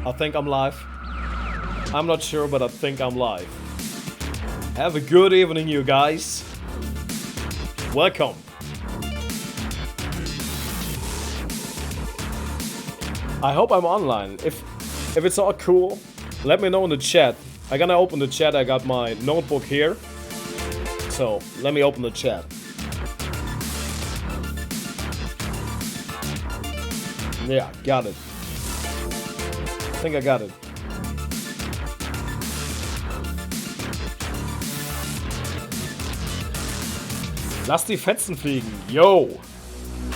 I think I'm live. I'm not sure, but I think I'm live. Have a good evening, you guys. Welcome. I hope I'm online. If it's all cool, let me know in the chat. I'm gonna open the chat. I got my notebook here. So, let me open the chat. Yeah, got it. I think I got it. Lass die Fetzen fliegen. Yo.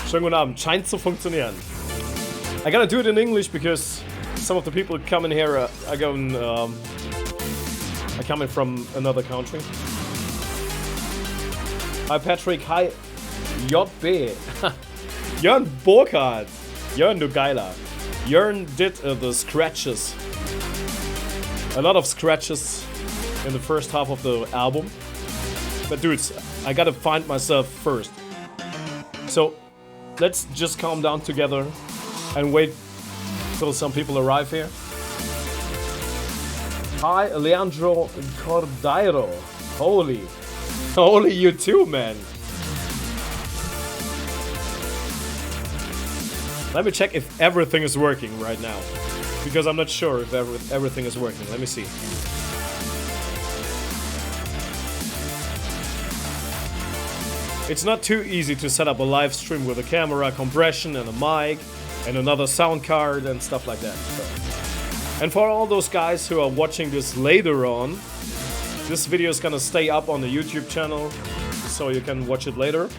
Schönen guten Abend. Scheint zu funktionieren. I gotta do it in English because some of the people coming here are coming from another country. Hi Patrick. Hi JB. Jörn Burkhardt. Jörn, du Geiler. Jörn did the scratches. A lot of scratches in the first half of the album. But dudes, I gotta find myself first. So, let's just calm down together and wait till some people arrive here. Hi, Leandro Cordeiro. Holy you too, man. Let me check if everything is working right now. Because I'm not sure if everything is working. Let me see. It's not too easy to set up a live stream with a camera, compression, and a mic, and another sound card, and stuff like that. So. And for all those guys who are watching this later on, this video is gonna stay up on the YouTube channel, so you can watch it later.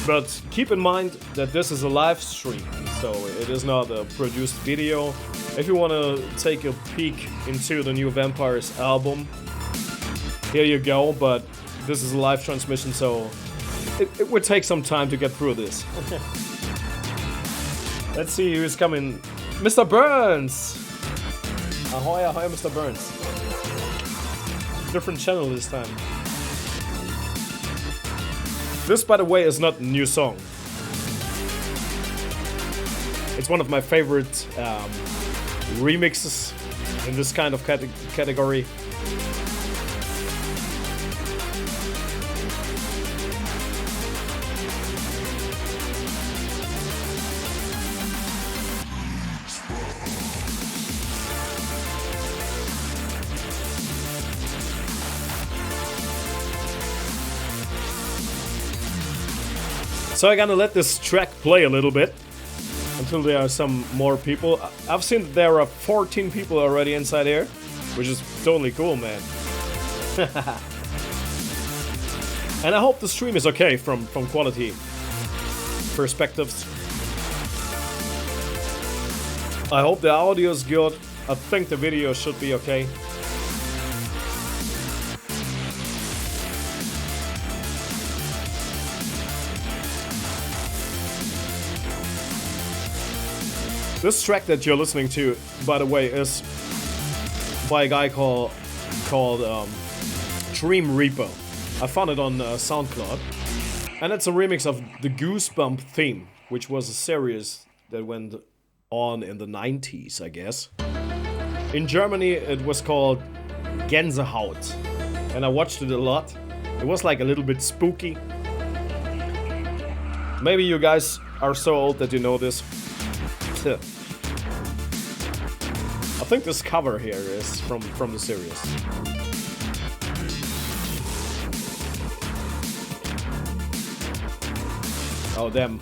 But keep in mind that this is a live stream, so it is not a produced video. If you wanna take a peek into the new Vampires album, here you go, but this is a live transmission, so it would take some time to get through this. Let's see who's coming. Mr. Burns! Ahoy, ahoy, Mr. Burns. Different channel this time. This, by the way, is not a new song. It's one of my favorite remixes in this kind of category. So I'm gonna let this track play a little bit until there are some more people. I've seen that there are 14 people already inside here, which is totally cool, man. And I hope the stream is okay from quality perspectives. I hope the audio is good. I think the video should be okay. This track that you're listening to, by the way, is by a guy called Dream Reaper. I found it on SoundCloud, and it's a remix of the Goosebump theme, which was a series that went on in the 90s, I guess. In Germany, it was called Gänsehaut, and I watched it a lot. It was like a little bit spooky. Maybe you guys are so old that you know this. I think this cover here is from the series. Oh damn.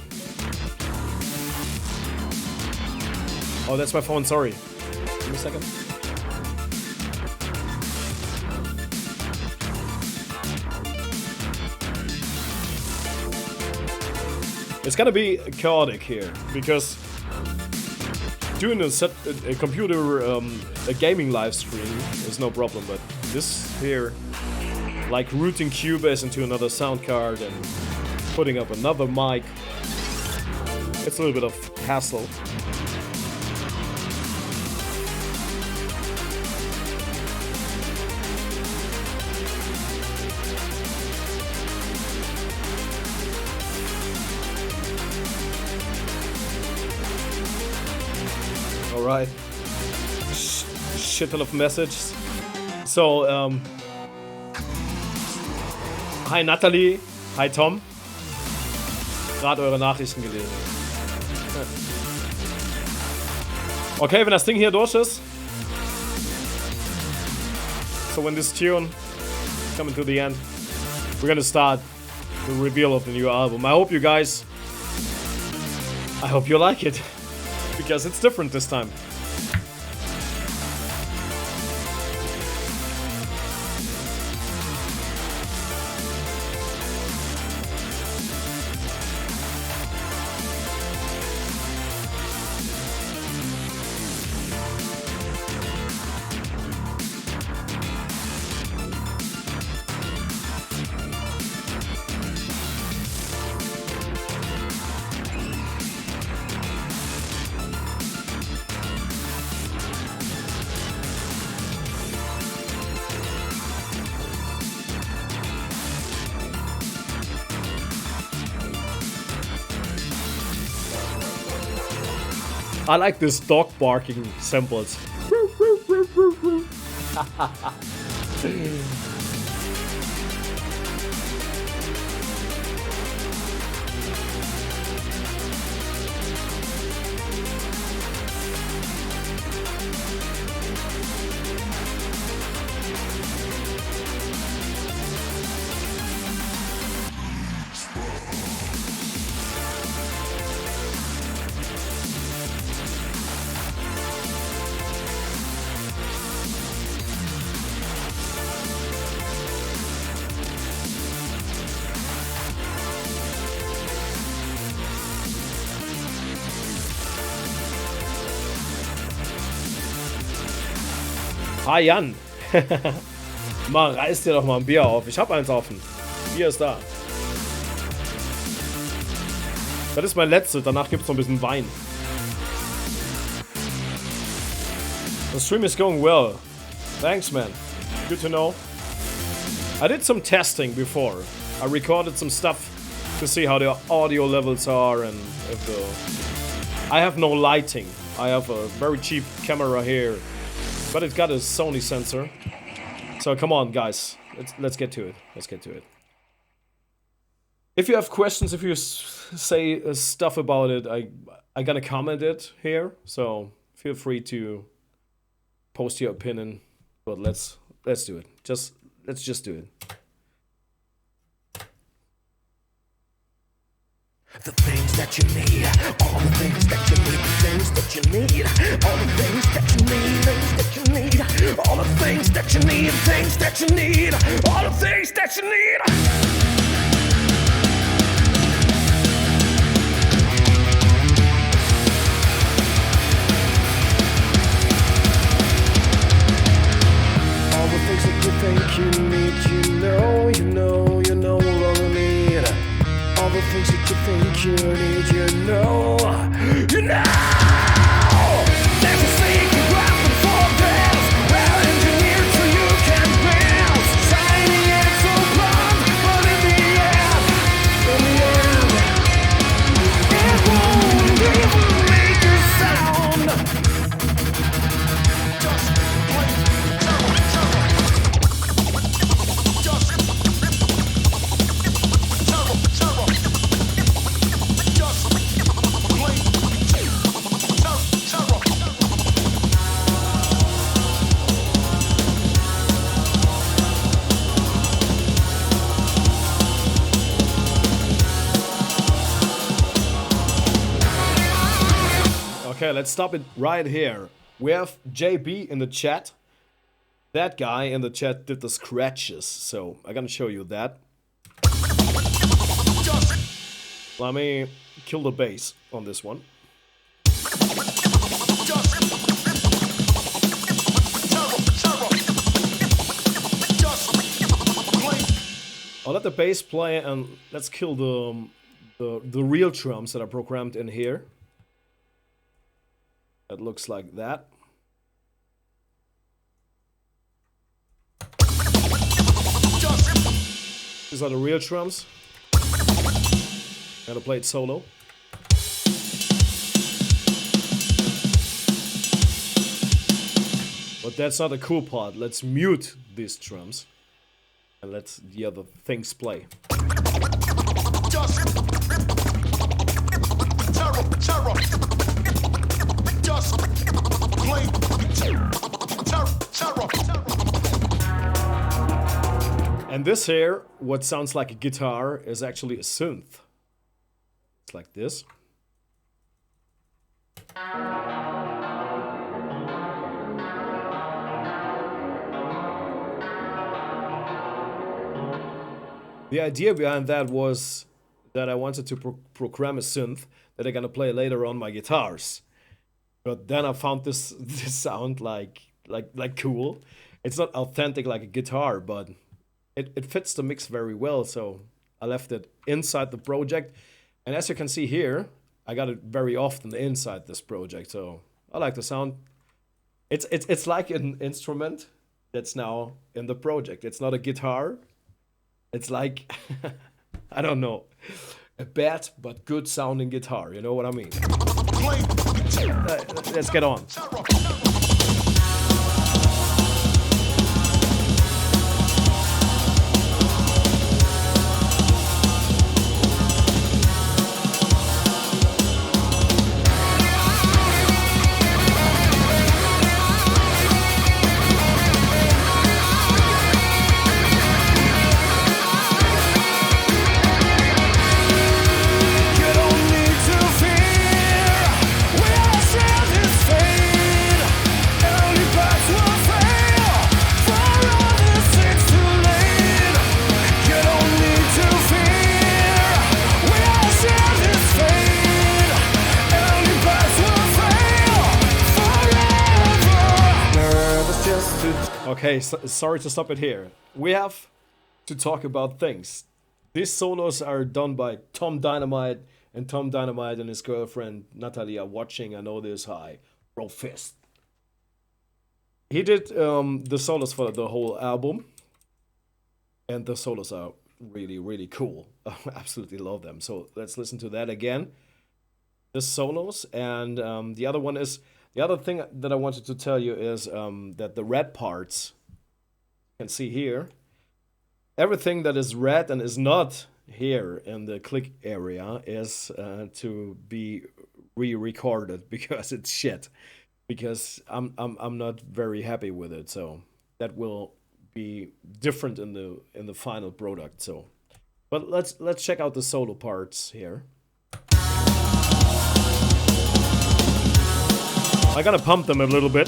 Oh, that's my phone, sorry. Give me a second. It's gonna be chaotic here, because doing a computer, a gaming live stream is no problem, but this here, like routing Cubase into another sound card and putting up another mic, it's a little bit of hassle. Alright. Shit ton of messages. So, hi Natalie, hi Tom. Gerade eure Nachrichten gelesen. Okay, wenn das Ding hier durch ist. So when this tune is coming to the end, we're gonna start the reveal of the new album. I hope you like it. Because it's different this time. I like this dog barking samples. Hi Jan. Mal, reiß dir doch mal ein Bier auf. Ich hab eins offen. Bier ist da. Das ist mein letztes. Danach gibt's noch ein bisschen Wein. The stream is going well. Thanks, man. Good to know. I did some testing before. I recorded some stuff to see how the audio levels are and if the... I have no lighting. I have a very cheap camera here. But it's got a Sony sensor. So come on, guys. Let's get to it. Let's get to it. If you have questions, if you say stuff about it, I gonna comment it here. So feel free to post your opinion. But let's do it. Let's just do it. The things that you need, all the things that you need, the things that you need, all the things that you need, things that you need, all the things that you need, things that you need, all the things that you need. All the things that you think you need, you know what you need. All the things that you think you need, you know. There's a secret ground before this, well engineered so you can bounce. Shiny and so blonde, but in the end, it won't even make a sound. Just play Okay, let's stop it right here. We have JB in the chat. That guy in the chat did the scratches, so I'm gonna show you that. Let me kill the bass on this one. I'll let the bass play and let's kill the real drums that are programmed in here. It looks like that. These are the real drums. I'm gonna play it solo. But that's not the cool part. Let's mute these drums and let the other things play. Just terror, terror. Just plain terror, terror, terror. And this here, what sounds like a guitar, is actually a synth. It's like this. The idea behind that was that I wanted to program a synth that I'm gonna play later on my guitars. But then I found this sound like cool. It's not authentic like a guitar, but it fits the mix very well. So I left it inside the project, and as you can see here, I got it very often inside this project. So I like the sound. It's like an instrument that's now in the project. It's not a guitar. It's like, I don't know, a bad but good sounding guitar. You know what I mean? Let's get on. Okay, sorry to stop it here. We have to talk about things. These solos are done by Tom Dynamite, and Tom Dynamite and his girlfriend Natalie are watching. I know this. Hi, roll fist. He did the solos for the whole album, and the solos are really, really cool. I absolutely love them. So let's listen to that again. The solos, and the other one is. The other thing that I wanted to tell you is that the red parts, you can see here, everything that is red and is not here in the click area is to be re-recorded because it's shit. Because I'm not very happy with it, so that will be different in the final product. So, but let's check out the solo parts here. I gotta pump them a little bit.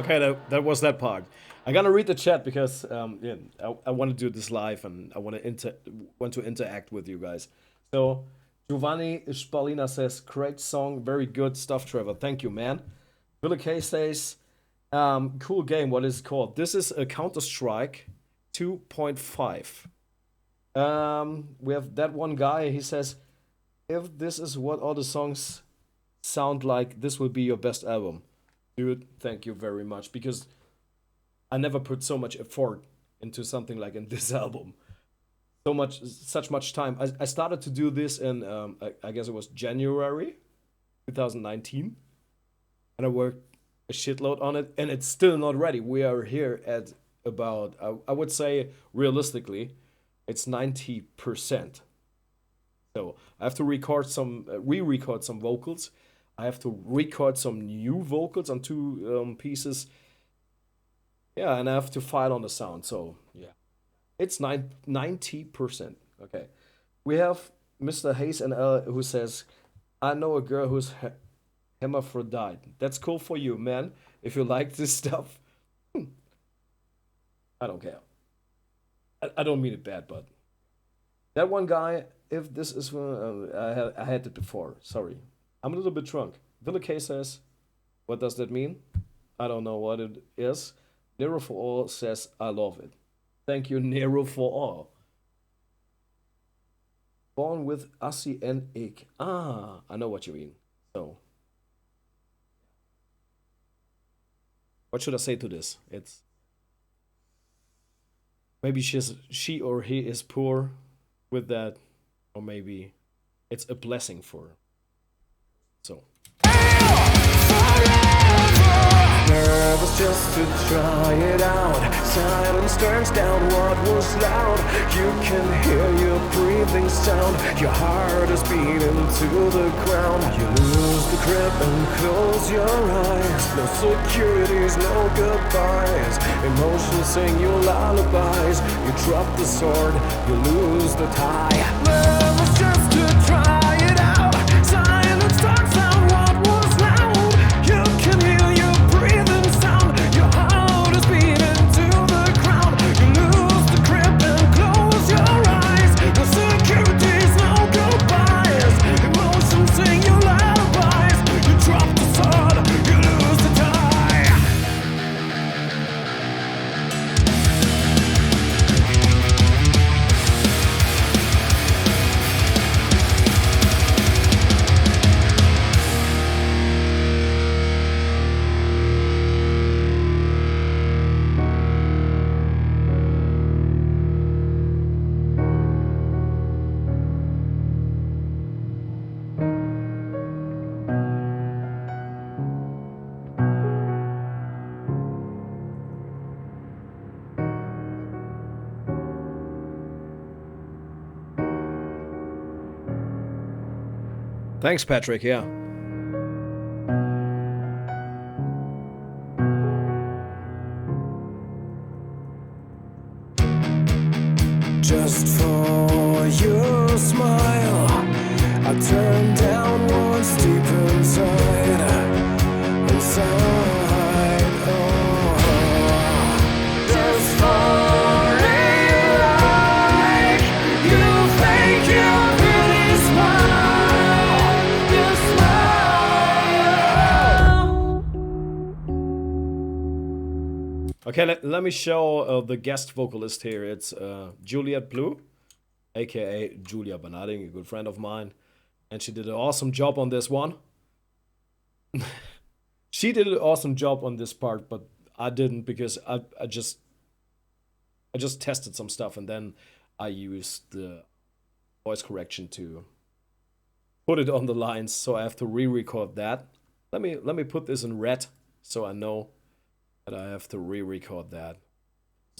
Okay, that was that part. I gotta read the chat because yeah, I want to do this live and I want to interact with you guys. So Giovanni Spalina says, "Great song, very good stuff, Trevor. Thank you, man." Billy K says, "Cool game. What is it called?" This is a Counter-Strike 2.5. We have that one guy. He says, "If this is what all the songs sound like, this will be your best album." Dude, thank you very much, because I never put so much effort into something like in this album. Such much time. I started to do this in, I guess it was January 2019. And I worked a shitload on it, and it's still not ready. We are here at about, I would say, realistically, it's 90%. So I have to record some, re-record some vocals. I have to record some new vocals on two pieces. Yeah, and I have to file on the sound. So yeah, it's 90%. Okay, we have Mr. Hayes and L who says, "I know a girl who's hermaphrodite." That's cool for you, man. If you like this stuff, I don't care. I don't mean it bad, but that one guy if this is I had it before. Sorry, I'm a little bit drunk. Villa K says, "What does that mean?" I don't know what it is. Nero for all says, "I love it." Thank you, Nero for all. Born with Assi and Ik. Ah, I know what you mean. So, what should I say to this? It's maybe she or he is poor with that, or maybe it's a blessing for her. So. Nervous just to try it out. Silence turns down what was loud. You can hear your breathing sound. Your heart is beating to the ground. You lose the grip and close your eyes. No securities, no goodbyes. Emotions sing your lullabies. You drop the sword, you lose the tie. Nervous just to try it out. Silence turns down what was loud. You can hear your breathing sound. Your heart is beating to the ground. You lose the grip and close your eyes. No securities, no goodbyes. Emotions sing your lullabies. You drop the sword, you lose the tie. Thanks, Patrick. Yeah. Just for your smile, I turned down once deep inside, oh. Just for a light, you fake your pretty smile, you smile. Okay, let me show the guest vocalist here. It's Juliet Blue, aka Julia Bernarding, a good friend of mine. And she did an awesome job on this one. She did an awesome job on this part, but I didn't because I just tested some stuff and then I used the voice correction to put it on the lines, so I have to re-record that. Let me put this in red so I know that I have to re-record that.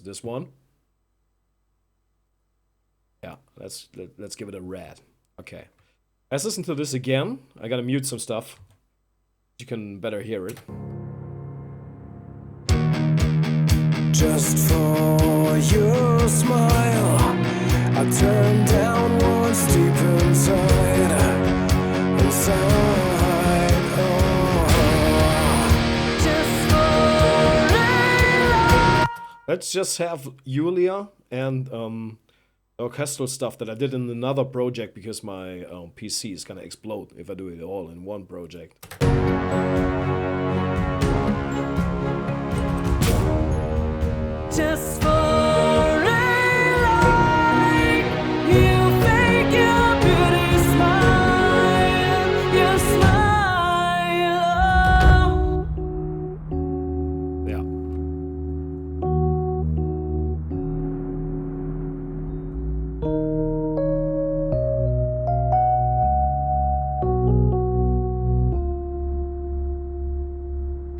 This one. Yeah, let's give it a red. Okay. Let's listen to this again. I gotta mute some stuff. You can better hear it. Just for your smile, I turned down once deep inside, oh. Just for a Let's just have Julia and orchestral stuff that I did in another project because my PC is gonna explode if I do it all in one project. Just for a light, you fake your beauty smile, your smile. Yeah.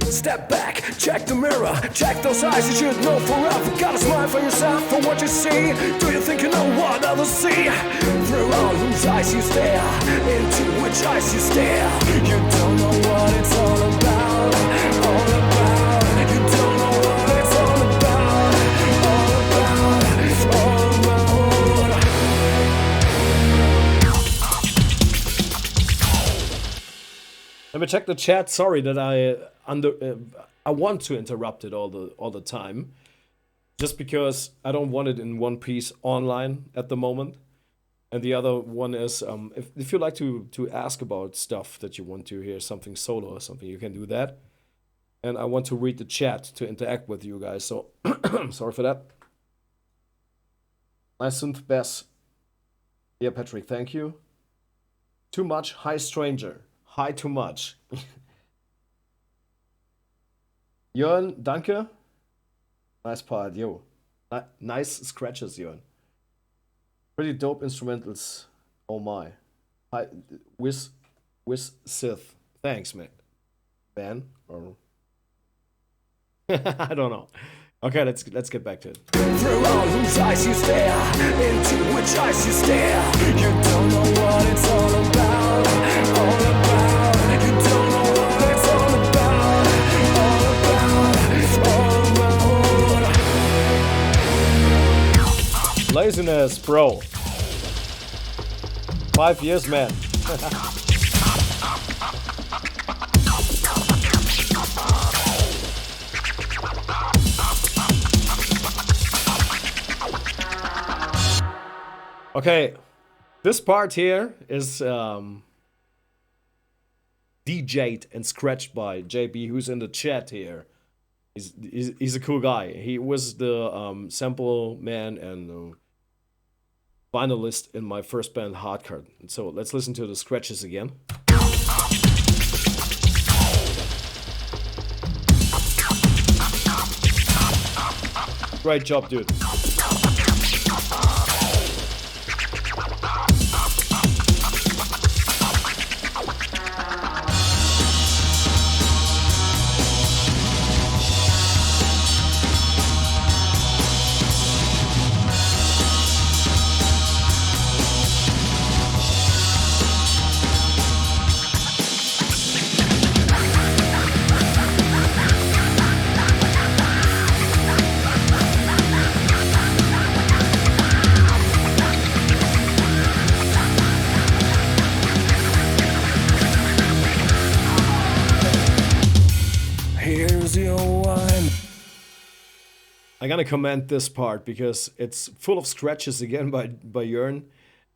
Step back, check the mirror, check those eyes you should know forever. Gotta smile for yourself for what you see. Do you think you know what others see? Through all whose eyes you stare, into which eyes you stare. You don't know what it's all about, all about. You don't know what it's all about, all about, all about. Let me check the chat. Sorry that I want to interrupt it all the time, just because I don't want it in one piece online at the moment. And the other one is if you like to ask about stuff that you want to hear something solo or something, you can do that. And I want to read the chat to interact with you guys. So sorry for that. Nice synth bass. Yeah, Patrick, thank you. Too much. Hi, stranger. Hi, too much. Jörn, danke. Nice part, yo. Nice scratches, Jörn. Pretty dope instrumentals. Oh my. Hi, with Sith. Thanks, man. Ben or I don't know. Okay, let's get back to it. Through all whose eyes you stare, into which eyes you stare. You don't know what it's all about, all about. You don't know what it's all about, all about, all about. Laziness, bro. 5 years, man. Okay, this part here is DJ'd and scratched by JB, who's in the chat here. He's a cool guy. He was the sample man and finalist in my first band, Hardcore. So let's listen to the scratches again. Great job, dude. I'm gonna comment this part because it's full of scratches again by Jörn,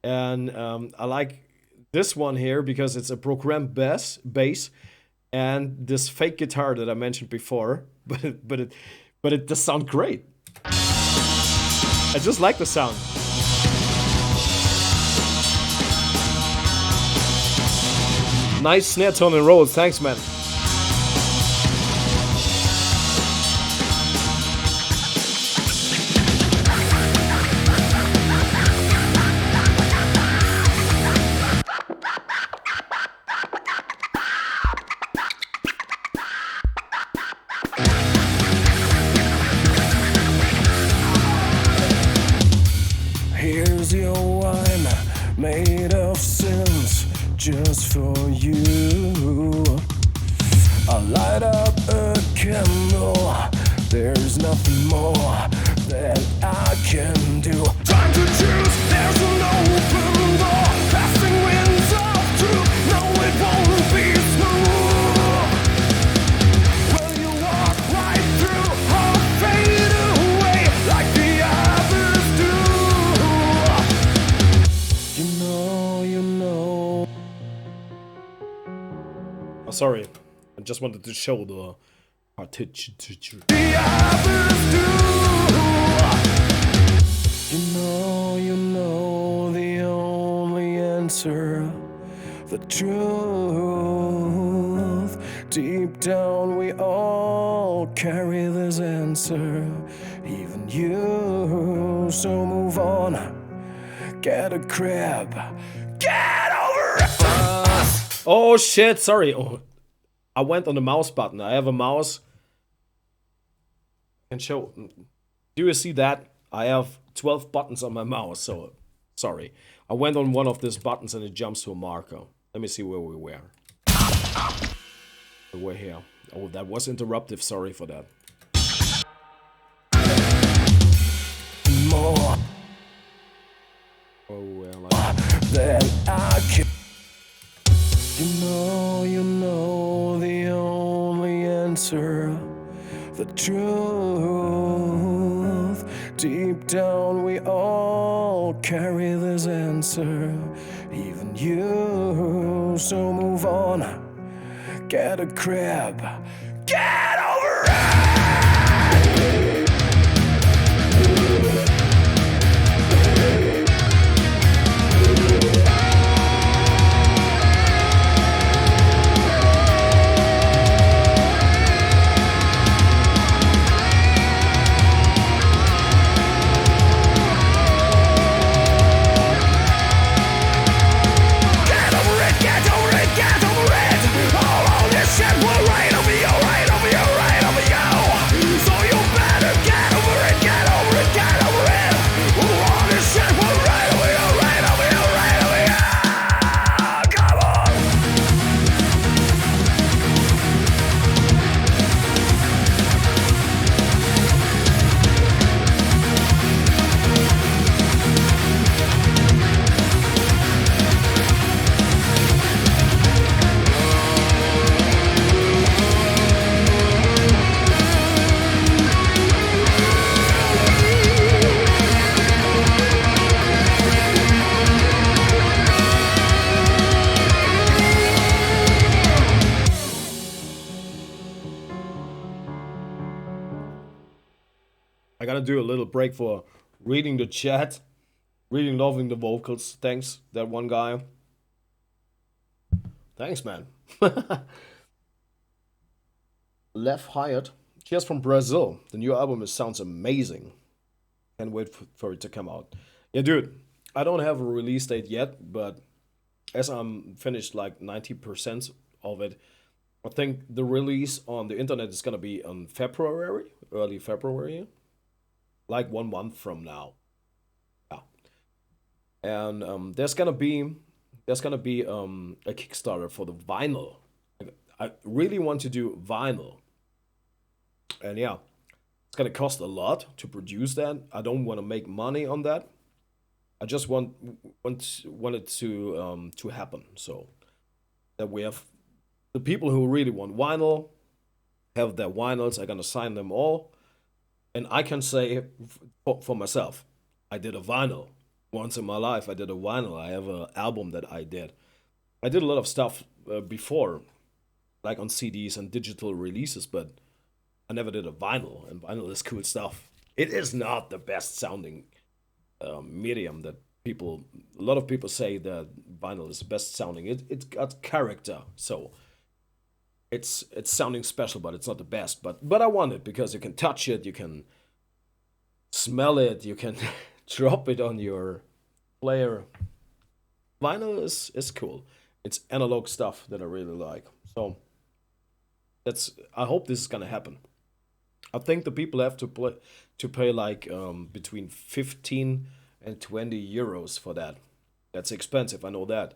and I like this one here because it's a programmed bass, and this fake guitar that I mentioned before, but it does sound great. I just like the sound. Nice snare tone and rolls, thanks, man. Here's your wine made of sins just for you. I light up a candle, there's nothing more that I can do. Time to choose, there's an open door, passing winds of truth, no it won't be smooth. Will you walk right through or fade away like the others do? You know. Oh, sorry, I just wanted to show the partition. The others do. You know the only answer, the truth. Deep down we all carry this answer, even you. So move on, get a crib, get over it. Oh shit, sorry. Oh, I went on the mouse button. I have a mouse. And show. Do you see that? I have 12 buttons on my mouse, so sorry. I went on one of these buttons and it jumps to a marker. Let me see where we were. We're here. Oh, that was interruptive. Sorry for that. More Oh, well, than I can. You know the only answer, the truth. Deep down we all carry this answer, even you. So move on, get a crib, get over it! I gotta do a little break for reading the chat, reading, loving the vocals. Thanks, that one guy. Thanks, man. Left Hired. Cheers from Brazil. The new album sounds amazing. Can't wait for it to come out. Yeah, dude, I don't have a release date yet, but as I'm finished like 90% of it, I think the release on the internet is gonna be on February, early February, like 1 month from now. Yeah, and there's gonna be a Kickstarter for the vinyl. I really want to do vinyl, and yeah, it's gonna cost a lot to produce that. I don't want to make money on that. I just want it to happen, so that we have the people who really want vinyl have their vinyls. I'm gonna sign them all, and I can say for myself, I did a vinyl once in my life. I did a vinyl. I have an album that I did. I did a lot of stuff before, like on CDs and digital releases, but I never did a vinyl, and vinyl is cool stuff. It is not the best sounding medium that a lot of people say that vinyl is the best sounding. It's got character, so it's sounding special, but it's not the best. But I want it because you can touch it, you can smell it, you can drop it on your player. Vinyl is cool. It's analog stuff that I really like. So I hope this is gonna happen. I think the people have to pay like between 15 and 20 euros for that. That's expensive, I know that.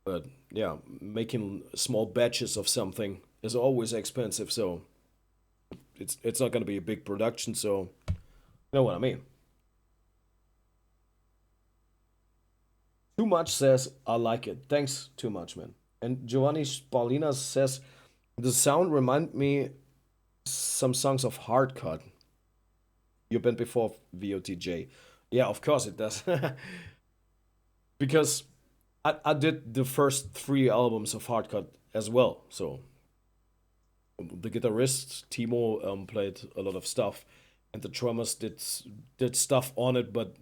But yeah, making small batches of something is always expensive, so it's not gonna be a big production, so you know what I mean. Too Much says, I like it. Thanks, Too Much, man. And Giovanni Spalina says, the sound remind me some songs of Hardcut. Your band before VOTJ. Yeah, of course it does. Because I did the first 3 albums of Hardcut as well. So the guitarist Timo played a lot of stuff, and the drummers did stuff on it. But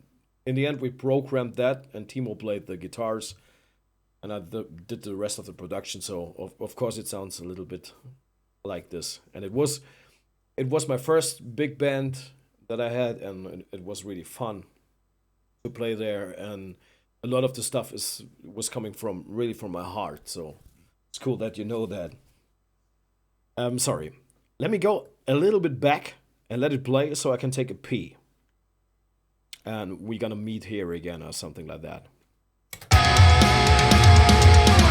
in the end, we programmed that, and Timo played the guitars, and I did the rest of the production. So of course it sounds a little bit like this. And it was my first big band that I had, and it was really fun to play there. And a lot of the stuff was coming from my heart. So it's cool that you know that. Sorry. Let me go a little bit back and let it play so I can take a pee. And we're gonna meet here again or something like that.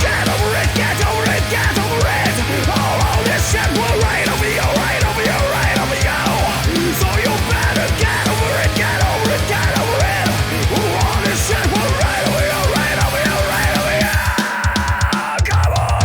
Get over it, get over it, get over it. All this shit will right over you, right over you, right over you. So you better get over it, get over it, get over it. All this shit will right over you, right over you, right over you. Come on.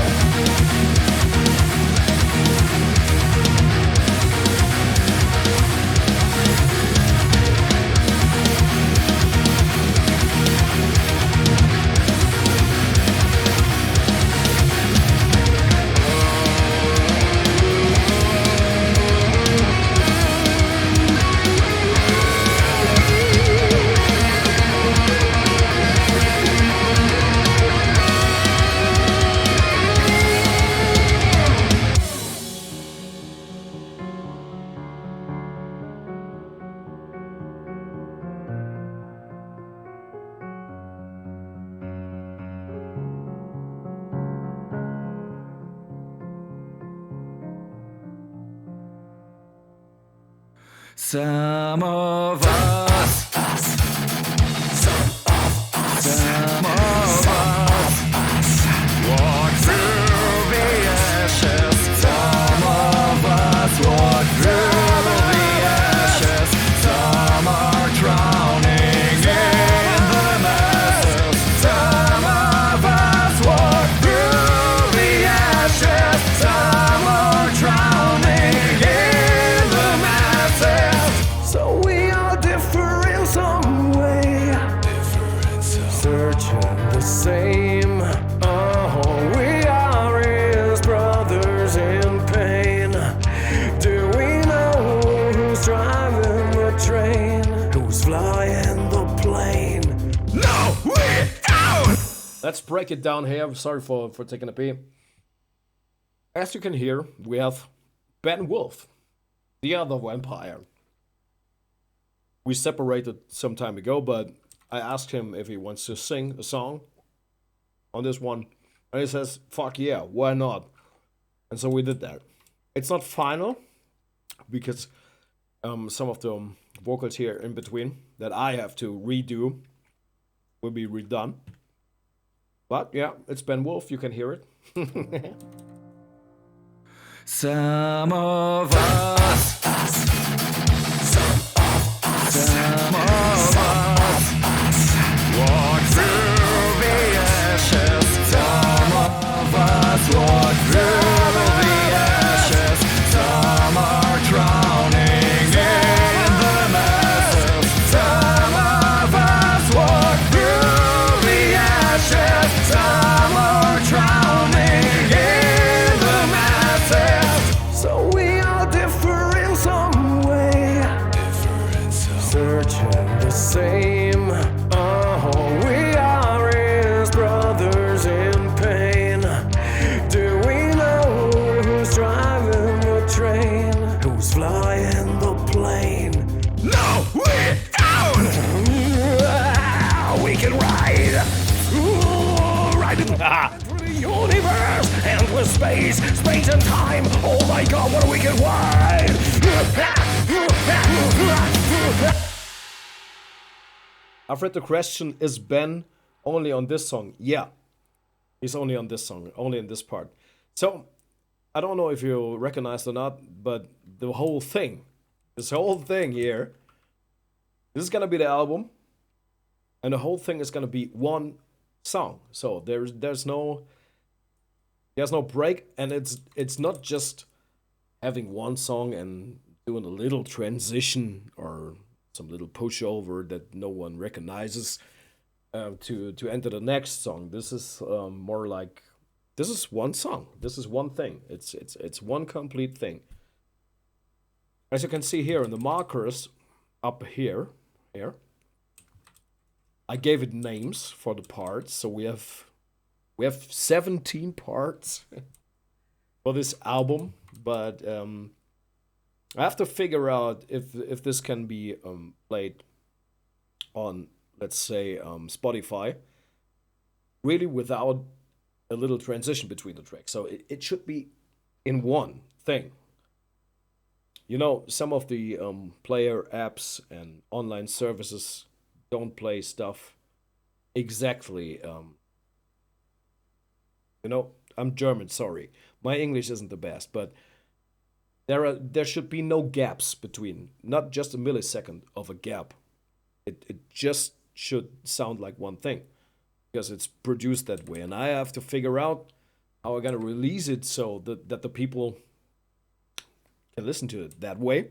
Some of us, some of us walk through the ashes. Some of us walk through the ashes. Some are drowning in the masses. Some of us walk through the ashes. Some are drowning in the masses. So we are different in some way, searching the same. Oh, we are his brothers in pain. Do we know who's driving the train? Who's flying the plane? No, we don't! Let's break it down here. Sorry for taking a pee. As you can hear, we have Ben Wolf, the other vampire. We separated some time ago, but I asked him if he wants to sing a song on this one. And he says, fuck yeah, why not? And so we did that. It's not final, because some of the vocals here in between that I have to redo will be redone. But yeah, it's Ben Wolf, you can hear it. Some of us, some of us walk through the ashes. Some of us walk through the ashes. Some are drowning in the masses. Some of us walk through the ashes. Some are drowning in the masses. So we are different in some way, searching the same. Oh, we are his brothers in pain. Do we know who's driving the train? Who's flying the plane? No, we don't! We can ride, ride through the universe, endless space, space and time. Oh my God, what a wicked ride! I've read the question, is Ben only on this song? Yeah, he's only on this song, only in this part. So, I don't know if you recognize or not, but the whole thing, this whole thing here, this is gonna be the album, and the whole thing is gonna be one song. So there's no break, and it's not just having one song and doing a little transition or some little pushover that no one recognizes to enter the next song. This is more like, this is one song. This is one thing. It's one complete thing. As you can see here in the markers up here, I gave it names for the parts. So we have 17 parts for this album, but I have to figure out if this can be played on, let's say, Spotify, really without a little transition between the tracks. So it should be in one thing. You know, some of the player apps and online services don't play stuff exactly. You know, I'm German, sorry. My English isn't the best, but there should be no gaps between, not just a millisecond of a gap. It just should sound like one thing, because it's produced that way, and I have to figure out how I'm gonna release it so that the people can listen to it that way.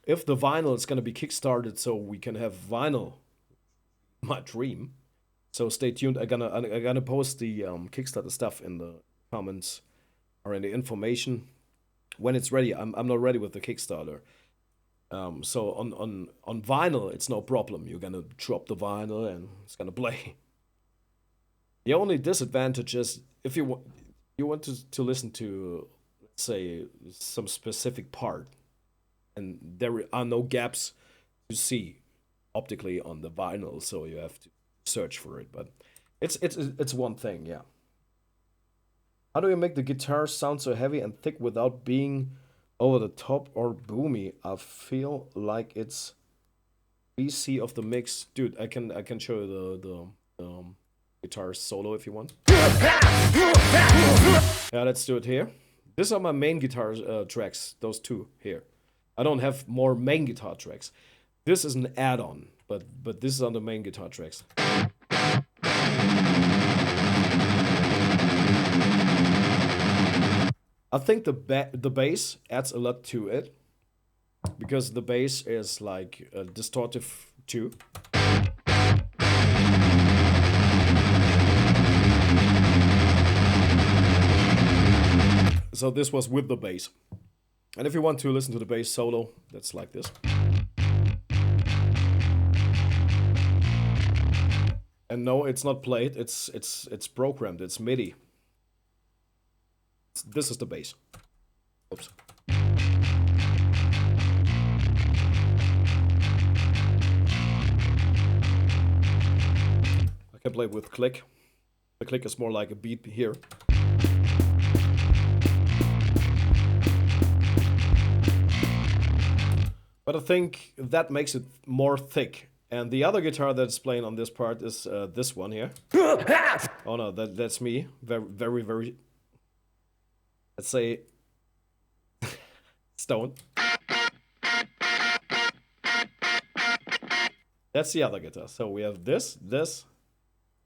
If the vinyl is gonna be kickstarted so we can have vinyl, my dream. So stay tuned. I'm gonna post the Kickstarter stuff in the comments or in the information when it's ready. I'm not ready with the Kickstarter. So on vinyl, it's no problem. You're gonna drop the vinyl and it's gonna play. The only disadvantage is if you want to listen to, let's say, some specific part, and there are no gaps to see optically on the vinyl, so you have to search for it. But it's one thing, yeah. How do you make the guitar sound so heavy and thick without being Over the top or boomy. I feel like it's BC of the mix. Dude, I can show you the guitar solo if you want. Yeah, let's do it here. These are my main guitar tracks, those two here. I don't have more main guitar tracks. This is an add-on, but this is on the main guitar tracks. I think the bass adds a lot to it because the bass is like distortive too. So this was with the bass. And if you want to listen to the bass solo, that's like this. And no, it's not played. It's programmed. It's MIDI. This is the bass. Oops. I can play with click. The click is more like a beat here. But I think that makes it more thick. And the other guitar that's playing on this part is this one here. Oh no, that's me. Very, very, let's say, stone. That's the other guitar. So we have this,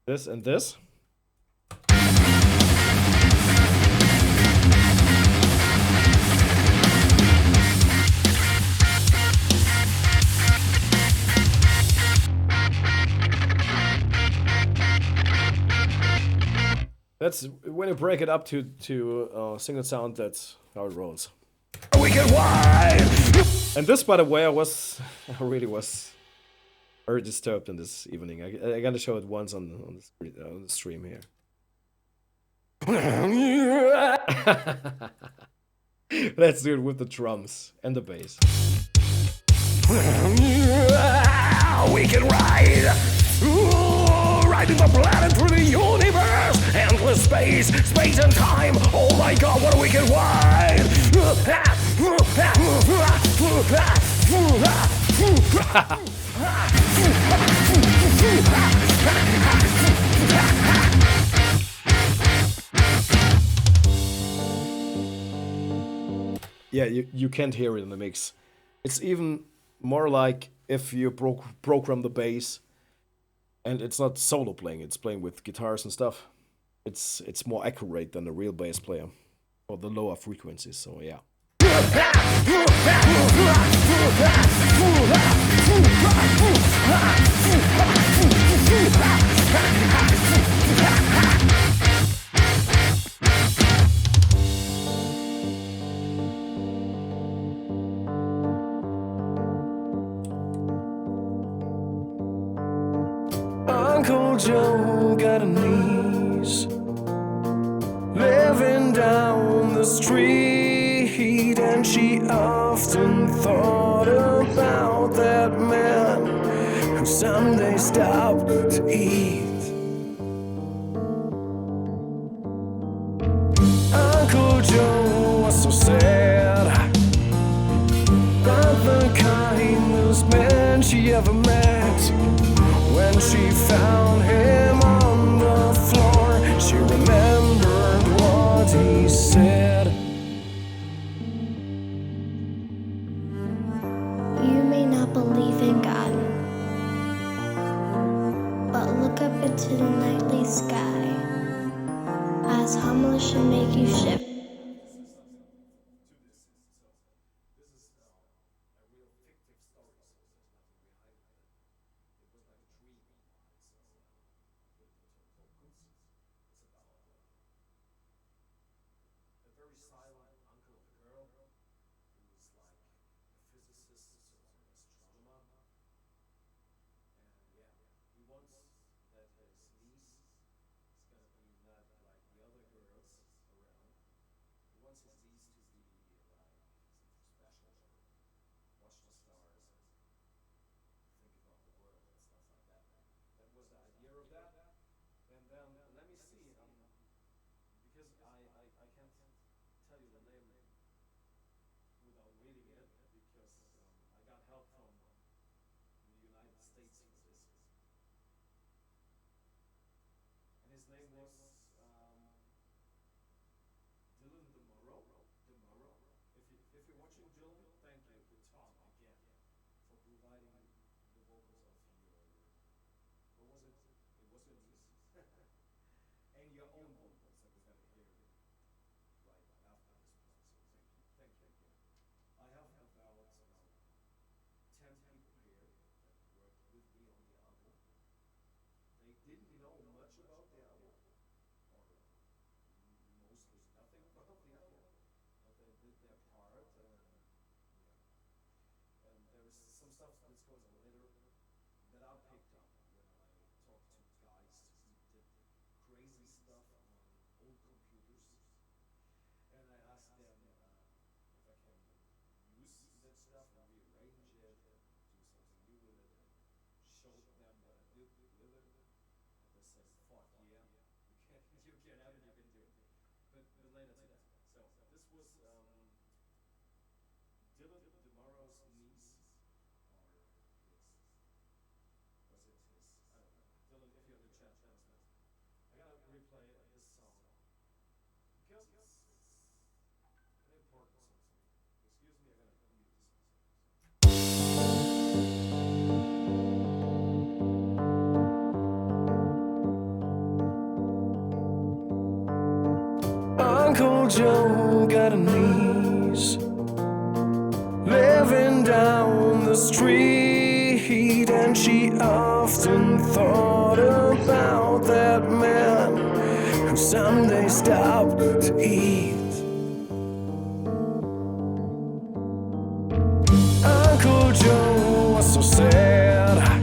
and this. That's when you break it up to single sound. That's how it rolls. We can wide. And this, by the way, I really was very disturbed in this evening. I gotta show it once on the stream here. Let's do it with the drums and the bass. We can ride. Riding the planet through the universe, endless space and time. Oh my God, what a wicked ride! Yeah, you can't hear it in the mix. It's even more like if you program the bass. And it's not solo playing, it's playing with guitars and stuff. It's more accurate than a real bass player. Or the lower frequencies, so yeah. Uncle Joe got a niece living down the street, and she often thought about that man who someday stopped to eat. Uncle Joe was so sad about the kindest man she ever met. When she found him on the floor, she remembered what he said. You may not believe in God, but look up into the nightly sky, as humble should make you shiver. thank you to Tom again for providing the vocals of your, what was it? It was your niece? And your own vocals that we're gonna hear right after this part. So thank you again. I have about 10 people here that worked with me on the album. They didn't know much about the album, or mostly nothing about the album, but they did their part, and yeah. And there's some stuff that's going on later that I picked up when I talked to guys who did crazy stuff on old computers, and I asked them if I can use that stuff and rearrange it and do something new with it, and showed them what I did with it, and they said, "Fuck yeah, you can have it, you can do it." But later to that. So this was Dylan DeMaro's niece, or his, was it his? I don't know. Dylan, if you're in the chat, let us know. I gotta replay this song because it's an important song to me. Excuse me, I gotta mute this one. Uncle Joe got a niece living down the street, and she often thought about that man who someday stopped to eat. Uncle Joe was so sad.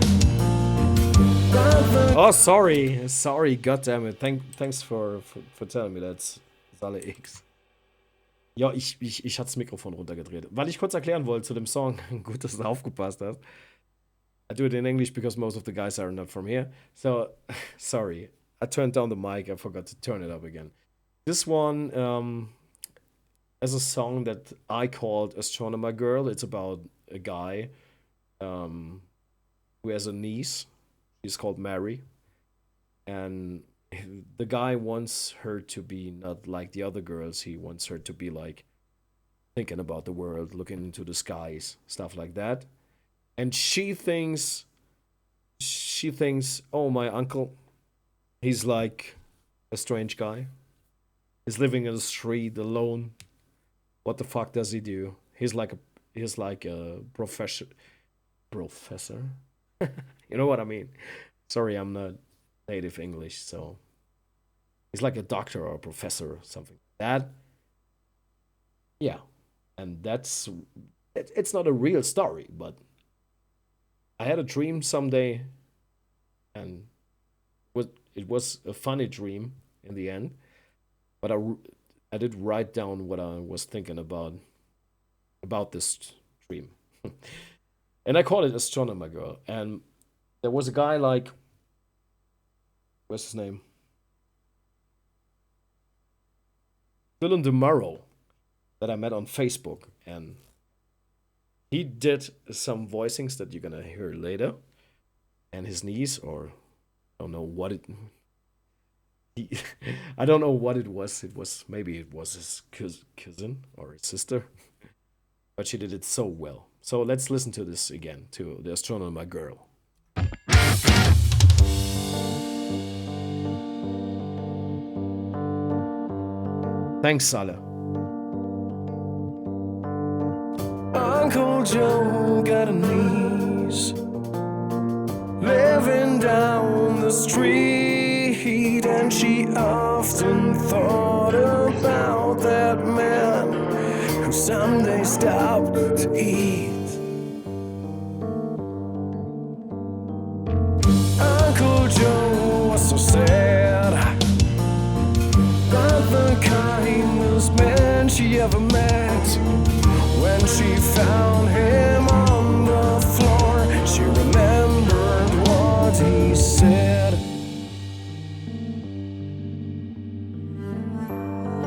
Oh, sorry, goddammit. Thanks for telling me that's Salle X. Ja, ich hatte das Mikrofon runtergedreht. Weil ich kurz erklären wollte zu dem Song, gut, dass du aufgepasst hast. I do it in English because most of the guys are not from here. So, sorry. I turned down the mic, I forgot to turn it up again. This one is a song that I called Astronomer Girl. It's about a guy who has a niece. She's called Mary. And the guy wants her to be not like the other girls. He wants her to be like thinking about the world, looking into the skies, stuff like that. And she thinks, oh, my uncle, he's like a strange guy. He's living in the street alone. What the fuck does he do? He's like a professor. You know what I mean? Sorry, I'm not native English, so he's like a doctor or a professor or something like that. Yeah, and it's not a real story, but I had a dream someday, and it was a funny dream in the end, but I did write down what I was thinking about this dream. And I called it Astronomer Girl. And there was a guy like, what's his name? Dylan DeMaro, that I met on Facebook. And he did some voicings that you're gonna hear later. And his niece, or I don't know what it... I don't know what it was. Maybe it was his cousin or his sister. But she did it so well. So let's listen to this again, to the Astronomer Girl. Thanks, Salah. Uncle Joe got a niece living down the street, and she often thought about that man who someday stopped to eat. Uncle Joe was so sad about the kindest man she ever met. When she found him on the floor, she remembered what he said.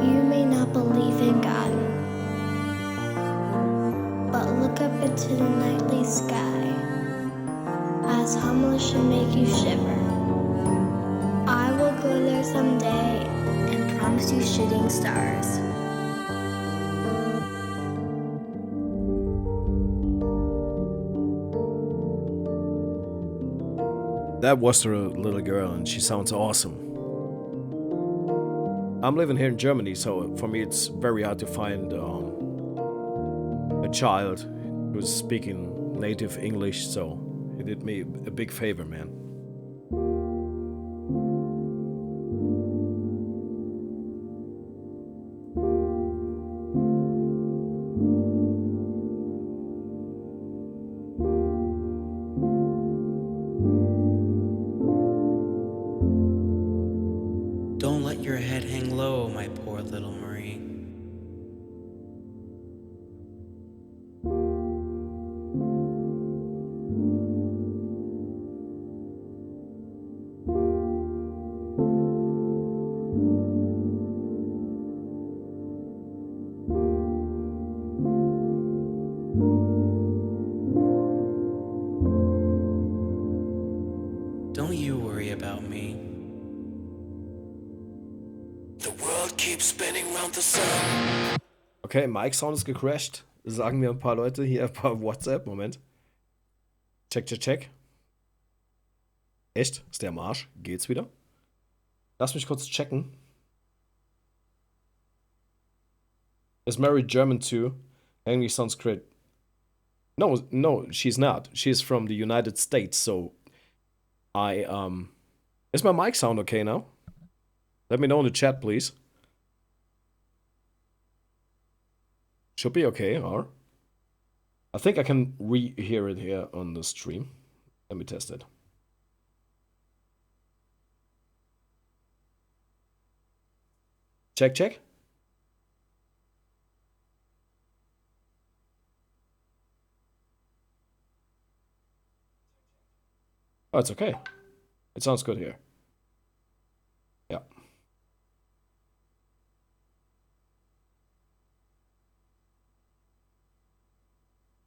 You may not believe in God, but look up into the nightly sky, as homeless should make you shiver. I will go there someday and promise you shooting stars. That was the little girl, and she sounds awesome. I'm living here in Germany, so for me it's very hard to find a child who's speaking native English, so he did me a big favor, man. Don't let your head hang low, my poor little Marie. Don't you worry about me. The world keeps spinning round the sun. Okay, Mike Sound ist gecrashed. Sagen mir ein paar Leute hier per WhatsApp. Moment. Check. Echt? Ist der am Arsch? Geht's wieder? Lass mich kurz checken. Is Mary German too? English sounds great. No, she's not. She's from the United States, so Is my mic sound okay now? Let me know in the chat, please. Should be okay, or I think I can re-hear it here on the stream. Let me test it. Check. Oh, it's okay. It sounds good here. Yeah.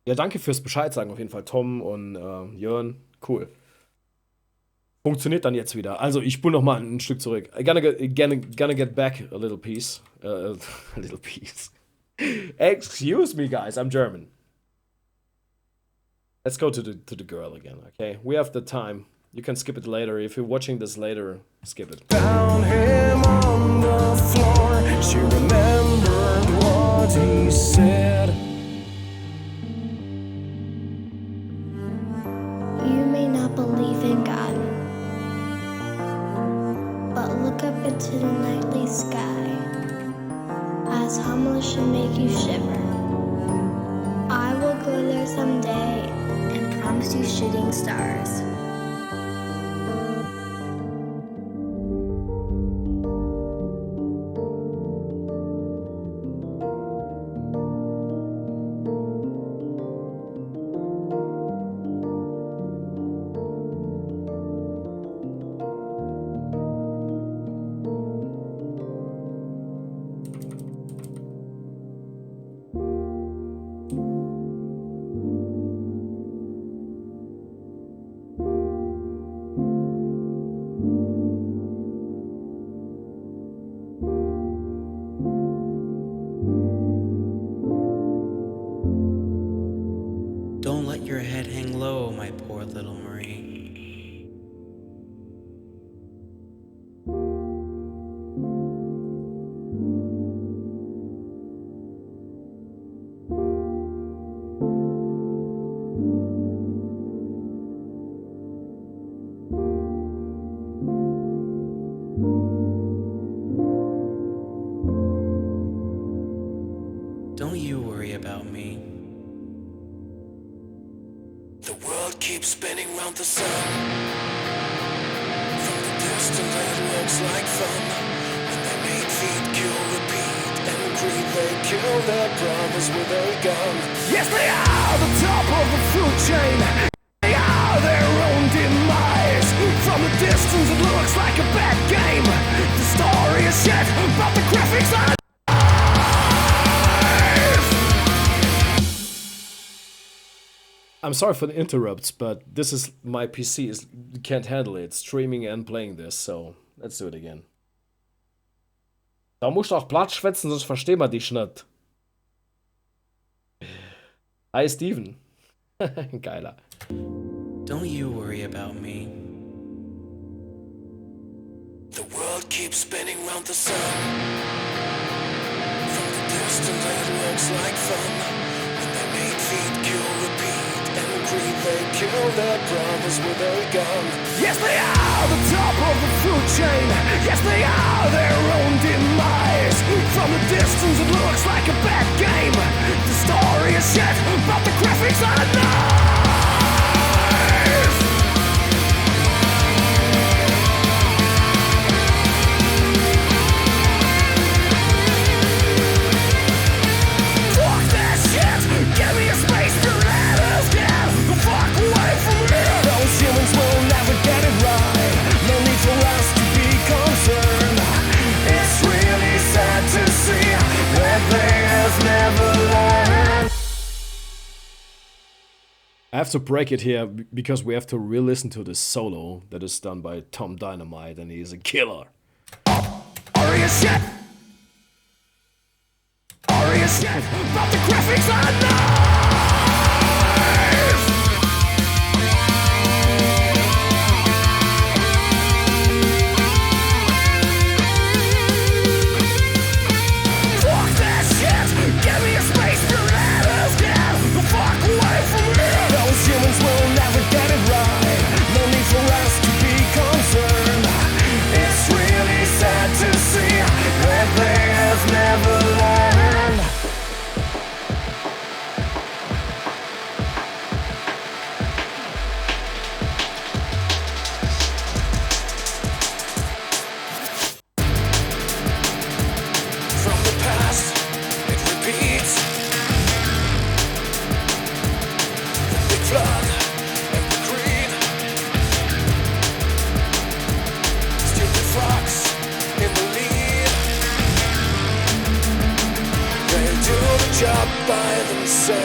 Ja, danke fürs Bescheid sagen auf jeden Fall, Tom und Jörn. Cool. Funktioniert dann jetzt wieder. Also, ich spule noch mal ein Stück zurück. Gonna get back a little piece. A little piece. Excuse me, guys. I'm German. Let's go to the girl again, okay? We have the time. You can skip it later. If you're watching this later, skip it. Found him on the floor. She remembered what he said. You may not believe in God, but look up into the nightly sky, as humble should make you shiver. I will go there someday and promise you shooting stars. Don't let your head hang low, my poor little Marie. Don't you worry about me. The world keeps spinning round the sun. From the distance it looks like fun. When they make feet kill, repeat, and greed, they kill their brothers with a gun. Yes, they are the top of the food chain. They are their own demise. From the distance it looks like a bad game. The story is shit, but the graphics are I'm sorry for the interrupts, but this is my PC can't handle it, streaming and playing this, so let's do it again. Da musst du auch Platz schwätzen, sonst verstehen wir dich nicht. Hi Steven. Geiler. Don't you worry about me. The world keeps spinning round the sun. From the distance it looks like fun. When they make feet kill, repeat, and greed, they kill their brothers with a gun. Yes, they are the top of the food chain. Yes, they are their own demise. From the distance it looks like a bad game. The story is shit, but the graphics are nice. Give me a space to let us get the fuck away from here. Those humans will never get it right. No need for us to be concerned. It's really sad to see that they has never learned. I have to break it here because we have to re-listen to the solo that is done by Tom Dynamite, and he is a killer. Are you shit? Are you shit? But the graphics are nice. Fuck that shit. Give me a space to let us get the fuck away from here. Those humans will never get it right. No need for us to be concerned. It's really sad to see that they have never learned. From the past, it repeats. The big flood and the greed. Stupid fucks in the lead. They'll do the job by themselves.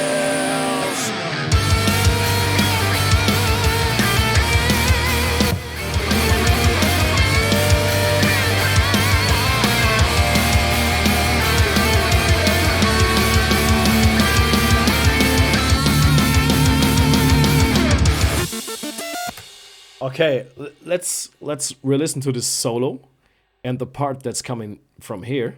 Okay, let's re-listen to this solo and the part that's coming from here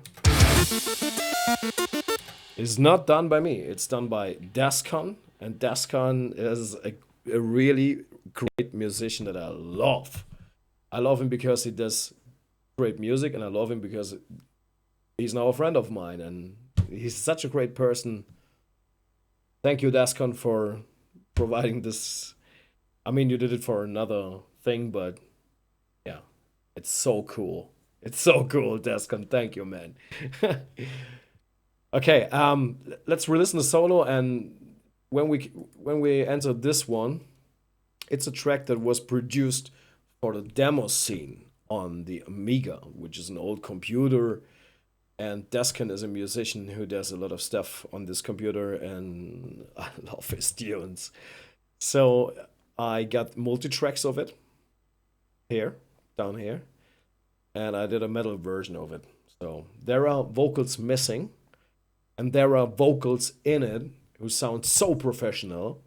is not done by me. It's done by Dascon, and Dascon is a really great musician that I love. I love him because he does great music, and I love him because he's now a friend of mine, and he's such a great person. Thank you, Dascon, for providing this. I mean, you did it for another thing, but yeah, it's so cool. It's so cool, Dascon. Thank you, man. Okay, let's re-listen to solo, and when we enter this one, it's a track that was produced for the demo scene on the Amiga, which is an old computer, and Dascon is a musician who does a lot of stuff on this computer, and I love his tunes. So I got multi-tracks of it here, down here, and I did a metal version of it. So there are vocals missing, and there are vocals in it who sound so professional,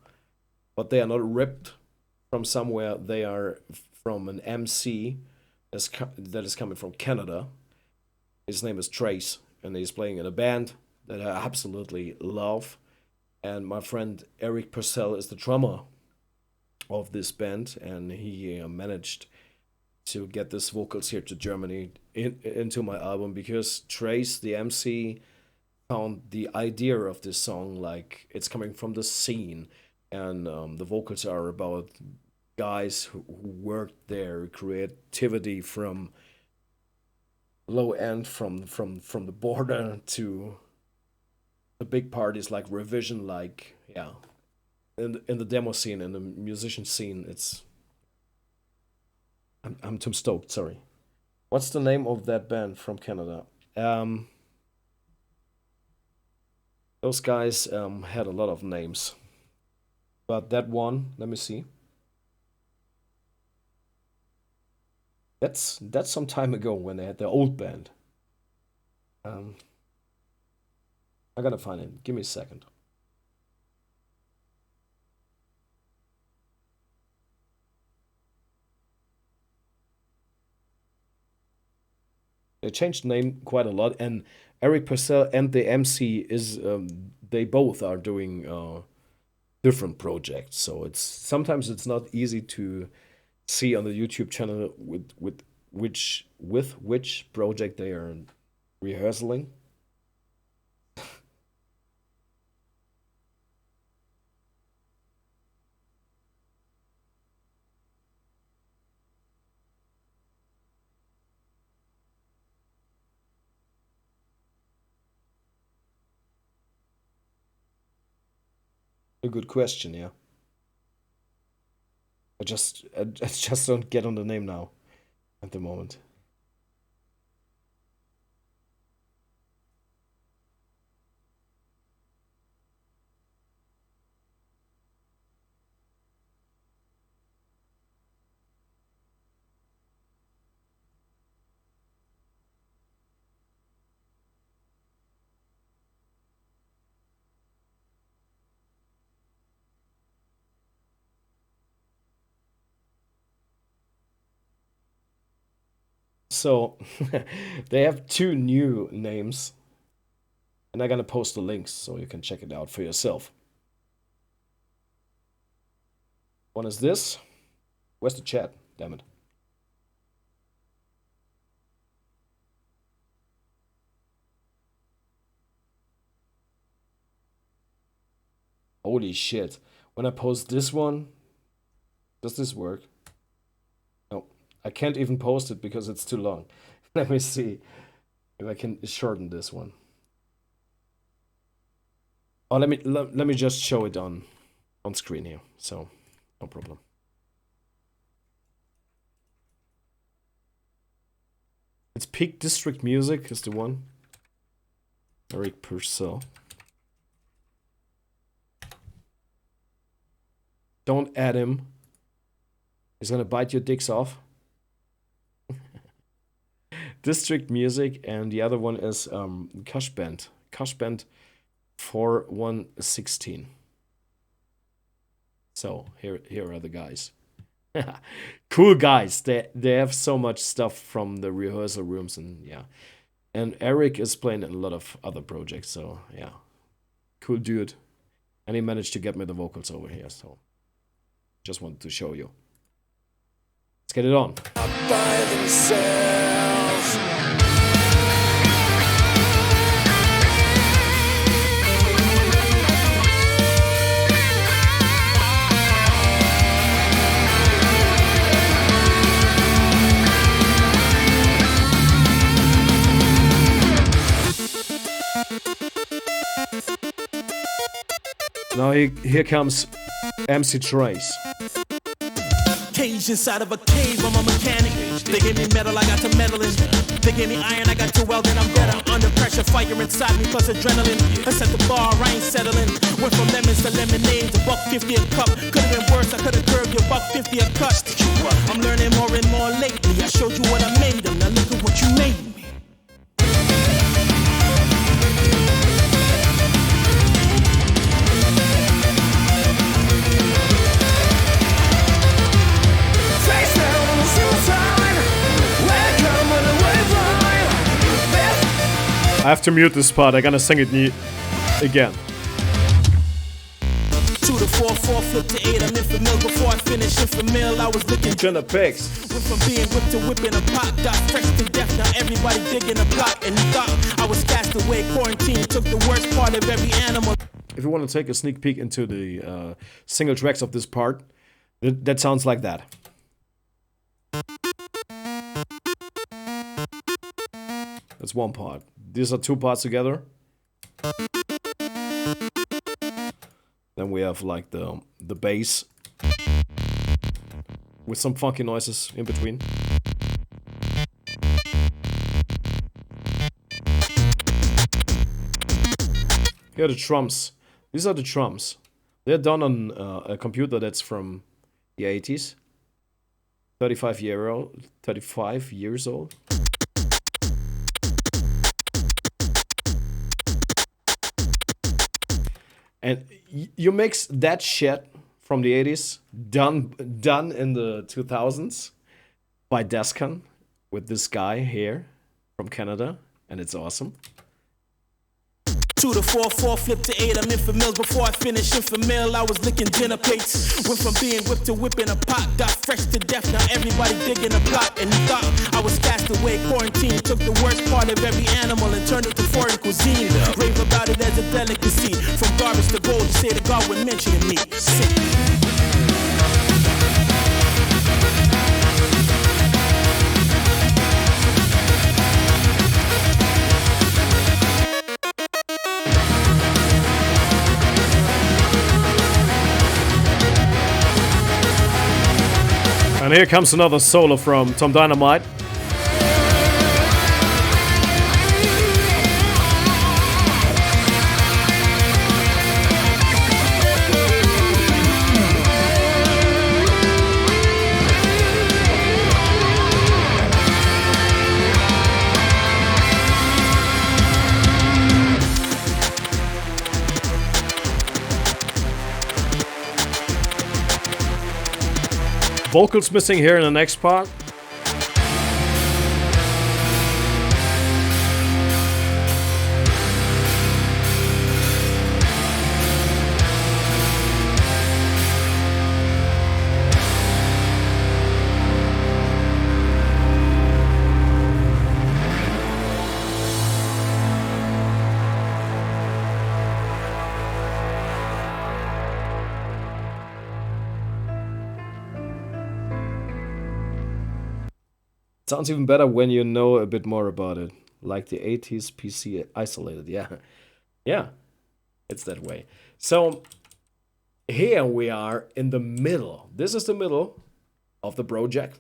but they are not ripped from somewhere. They are from an MC that is coming from Canada. His name is Trace, and he's playing in a band that I absolutely love. And my friend Eric Purcell is the drummer of this band, and he managed to get these vocals here to Germany into my album because Trace, the MC, found the idea of this song like it's coming from the scene, and the vocals are about guys who worked their creativity from low end, from the border to the big parties like Revision, like yeah. In the demo scene, in the musician scene, it's I'm too stoked. Sorry, what's the name of that band from Canada? Those guys had a lot of names, but that one, let me see. That's some time ago when they had their old band. I gotta find it. Give me a second. They changed the name quite a lot, and Eric Purcell and the MC is they both are doing different projects. So it's sometimes it's not easy to see on the YouTube channel with which project they are rehearsing. A good question, yeah. I just don't get on the name now at the moment. So they have two new names, and I'm gonna post the links so you can check it out for yourself. One is this. Where's the chat? Damn it. Holy shit. When I post this one, does this work? No, I can't even post it because it's too long. Let me see if I can shorten this one. Oh, let me just show it on screen here. So, no problem. It's Peak District Music is the one. Eric Purcell. Don't add him. He's gonna bite your dicks off. District Music, and the other one is Kush Band. Kush Band 4116. So here are the guys. Cool guys. They have so much stuff from the rehearsal rooms, and yeah. And Eric is playing in a lot of other projects, so yeah. Cool dude. And he managed to get me the vocals over here, so just wanted to show you. Let's get it on. By themselves. Now here comes MC Trace. Cage inside of a cave, I'm a mechanic. They gave me metal, I got to metal in. They gave me iron, I got to weld, and I'm better. Under pressure, fire inside me, plus adrenaline. I set the bar, I ain't settling. Went from lemons to lemonade to $1.50 a cup. Could've been worse, I could've curved you $1.50 a cut. I'm learning more and more lately. I showed you what I made them, now look at what you made me. I have to mute this part. I'm gonna sing it again. 2 to 4, 4 flip to 8. I'm in for mill before I finish. In for mill, I was looking. Jenna Pigs. Went from being whipped to whipping a pot. Got fresh to death. Now everybody digging a plot. And thought I was cast away. Quarantine took the worst part of every animal. If you want to take a sneak peek into the single tracks of this part, that sounds like that. That's one part. These are two parts together. Then we have like the bass with some funky noises in between. Here are the drums. These are the drums. They're done on a computer that's from the 80s. 35 years old. And you mix that shit from the 80s, done in the 2000s by Descon with this guy here, from Canada, and it's awesome. 2 to 4, 4 flip to 8. I'm in for meals before I finish in for meal. I was licking dinner plates. Went from being whipped to whipping a pot. Got fresh to death. Now everybody digging a plot. And you thought I was cast away. Quarantine took the worst part of every animal and turned it to foreign cuisine. Rave about it as a delicacy. From garbage to gold, you say that God would mention me. Sick. And here comes another solo from Tom Dynamite. Vocals missing here in the next part. Sounds even better when you know a bit more about it. Like the 80s PC isolated, yeah. Yeah, it's that way. So here we are in the middle. This is the middle of the project.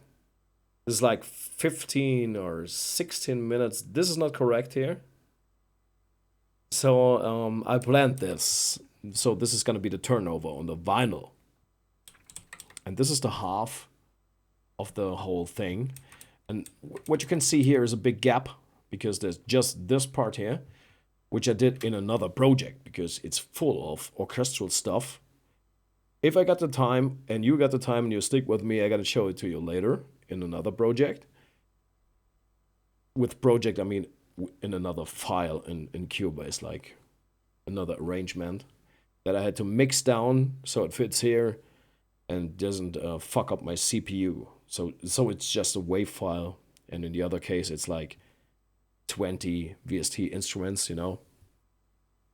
This is like 15 or 16 minutes. This is not correct here. So I planned this. So this is going to be the turnover on the vinyl. And this is the half of the whole thing. And what you can see here is a big gap because there's just this part here, which I did in another project because it's full of orchestral stuff. If I got the time and you got the time and you stick with me, I got to show it to you later in another project. With project, I mean in another file in Cubase, like another arrangement that I had to mix down so it fits here and doesn't fuck up my CPU. So it's just a WAV file, and in the other case, it's like 20 VST instruments, you know.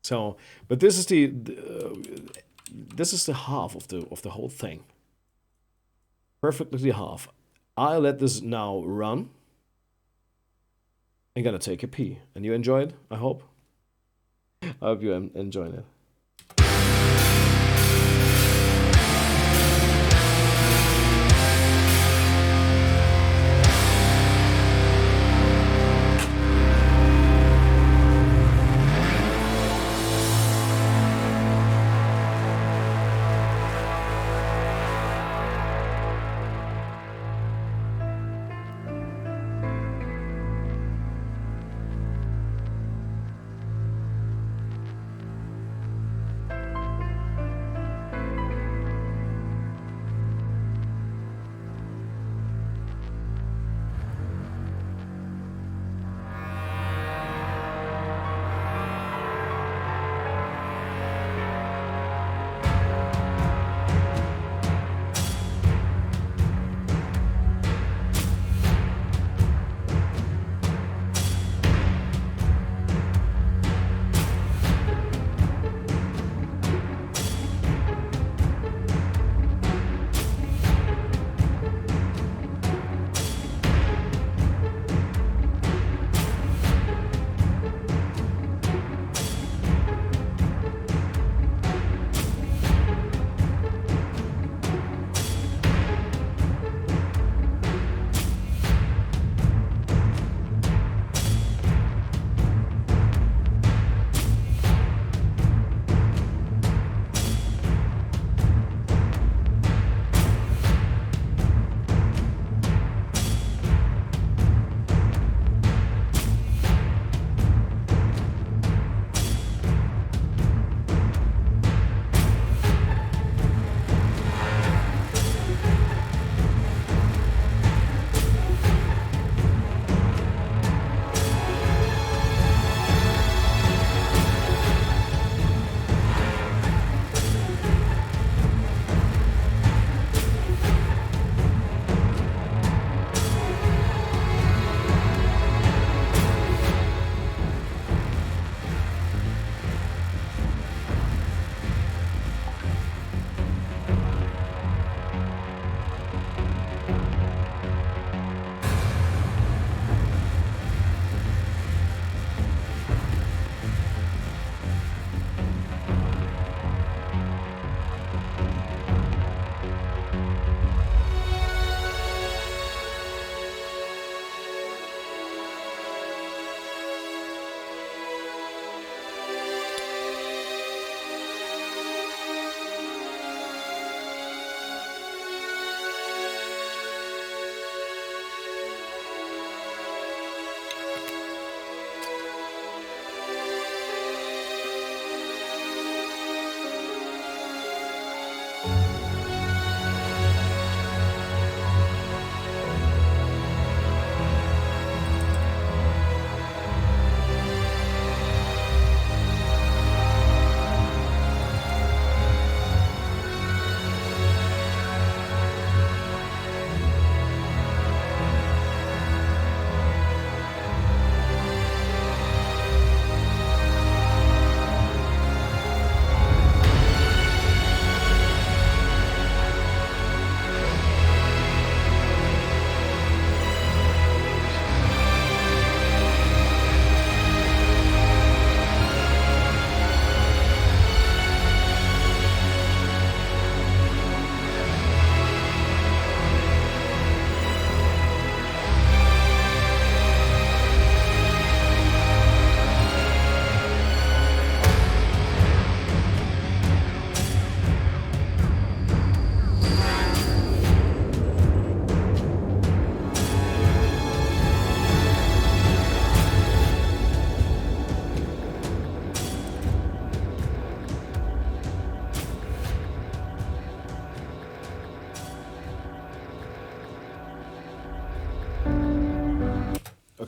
So, but this is this is the half of the whole thing. Perfectly the half. I let this now run. I'm gonna take a pee, and you enjoy it. I hope. I hope you enjoying it.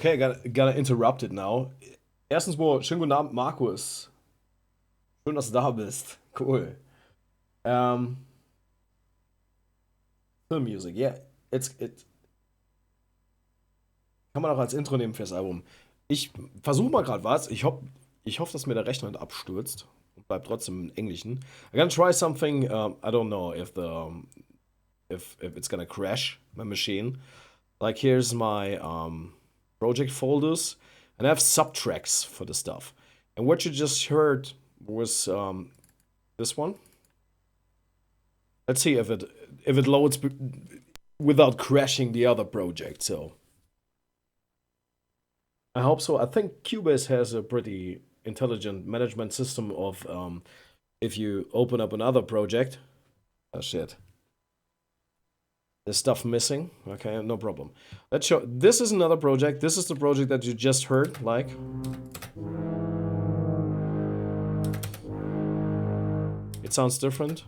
Okay, gotta interrupt it now. Erstens mal, schönen guten Abend, Markus. Schön, dass du da bist. Cool. Film Music, yeah. It kann man auch als Intro nehmen fürs Album. Ich versuche mal gerade was. Ich hoffe, dass mir der Rechner nicht abstürzt und bleibt trotzdem im Englischen. I'm gonna try something. I don't know if if it's gonna crash my machine. Like here's my project folders, and I have subtracks for the stuff. And what you just heard was this one. Let's see if it loads without crashing the other project. So I hope so. I think Cubase has a pretty intelligent management system of if you open up another project. Oh shit. There's stuff missing. Okay, no problem. Let's show. This is another project. This is the project that you just heard. Like. It sounds different.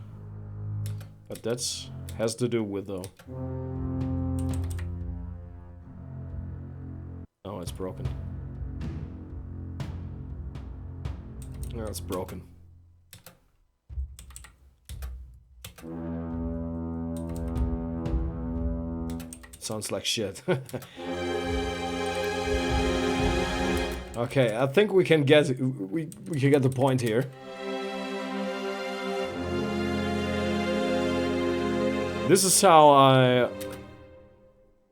But that's has to do with the. Oh, it's broken. No, it's broken. Sounds like shit. Okay, I think we can get the point here. This is how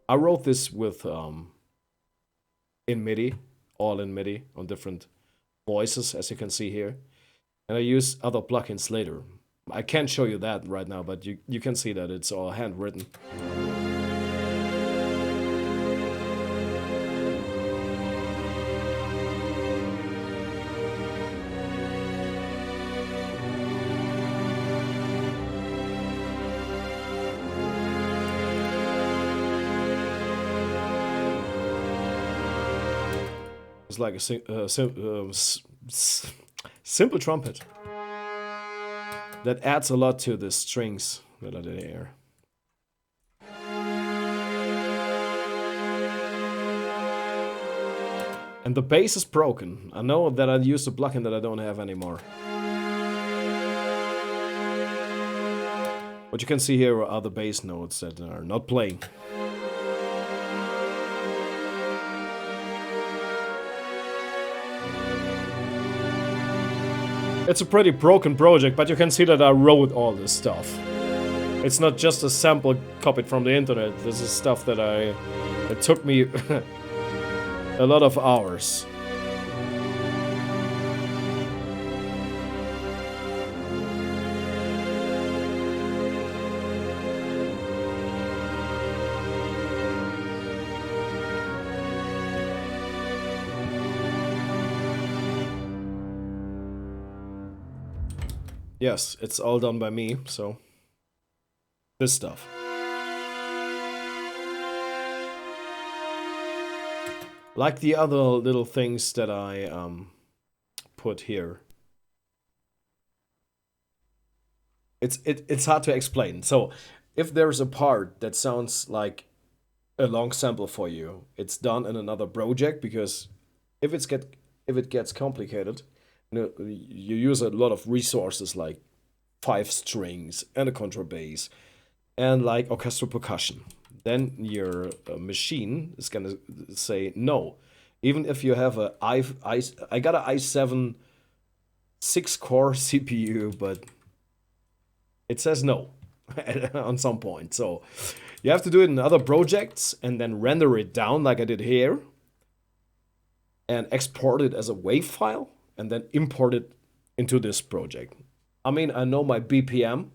I wrote this with in MIDI, all in MIDI on different voices, as you can see here, and I use other plugins later. I can't show you that right now, but you can see that it's all handwritten. It's like a simple trumpet that adds a lot to the strings that are there. And the bass is broken. I know that I used a plugin that I don't have anymore. What you can see here are the bass notes that are not playing. It's a pretty broken project, but you can see that I wrote all this stuff. It's not just a sample copied from the internet. This is stuff that it took me a lot of hours. Yes, it's all done by me, so this stuff. Like the other little things that I put here. It's hard to explain. So if there's a part that sounds like a long sample for you, it's done in another project, because if it gets complicated, you use a lot of resources like 5 strings and a contrabass and like orchestral percussion. Then your machine is gonna say no. Even if you have I got an i7 6-core CPU, but it says no on some point. So you have to do it in other projects and then render it down like I did here and export it as a WAV file and then import it into this project. I mean, I know my BPM.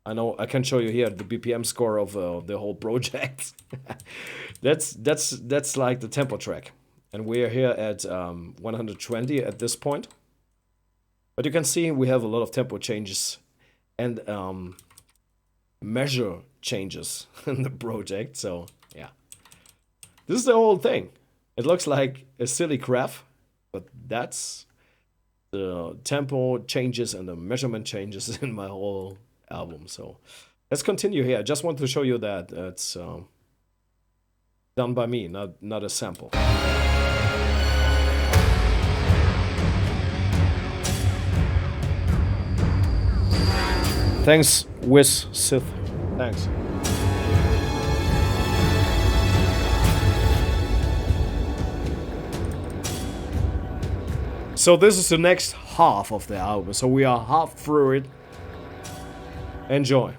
I can show you here the BPM score of the whole project. that's like the tempo track. And we are here at 120 at this point. But you can see we have a lot of tempo changes and measure changes in the project. So yeah, this is the whole thing. It looks like a silly graph, but that's the tempo changes and the measurement changes in my whole album. So let's continue here. I just want to show you that it's Done by me, not a sample. Thanks, Wiz Sith. Thanks. So this is the next half of the album. So we are half through it. Enjoy.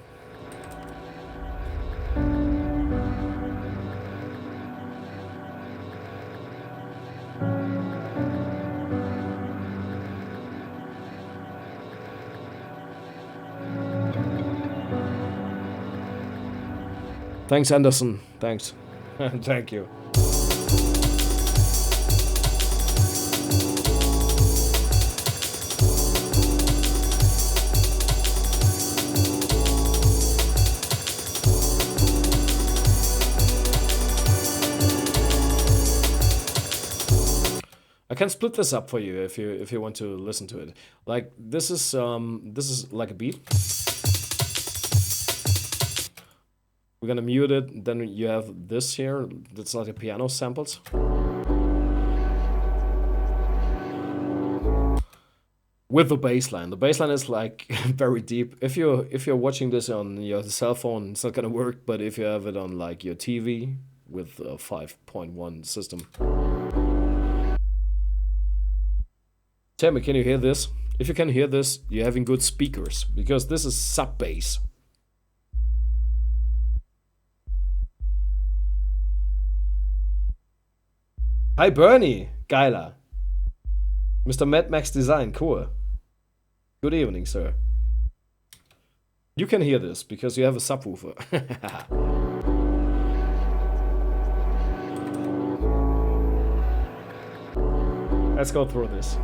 Thanks, Anderson. Thanks. Thank you. I can split this up for you if you want to listen to it. Like this is like a beat. We're gonna mute it. Then you have this here. That's like a piano samples. With the bass line. The bass line is like very deep. If you're watching this on your cell phone, it's not gonna work. But if you have it on like your TV with a 5.1 system. Tell me, can you hear this? If you can hear this, you're having good speakers, because this is sub bass. Hi Bernie, geiler. Mr. Mad Max Design, cool. Good evening, sir. You can hear this because you have a subwoofer. Let's go through this.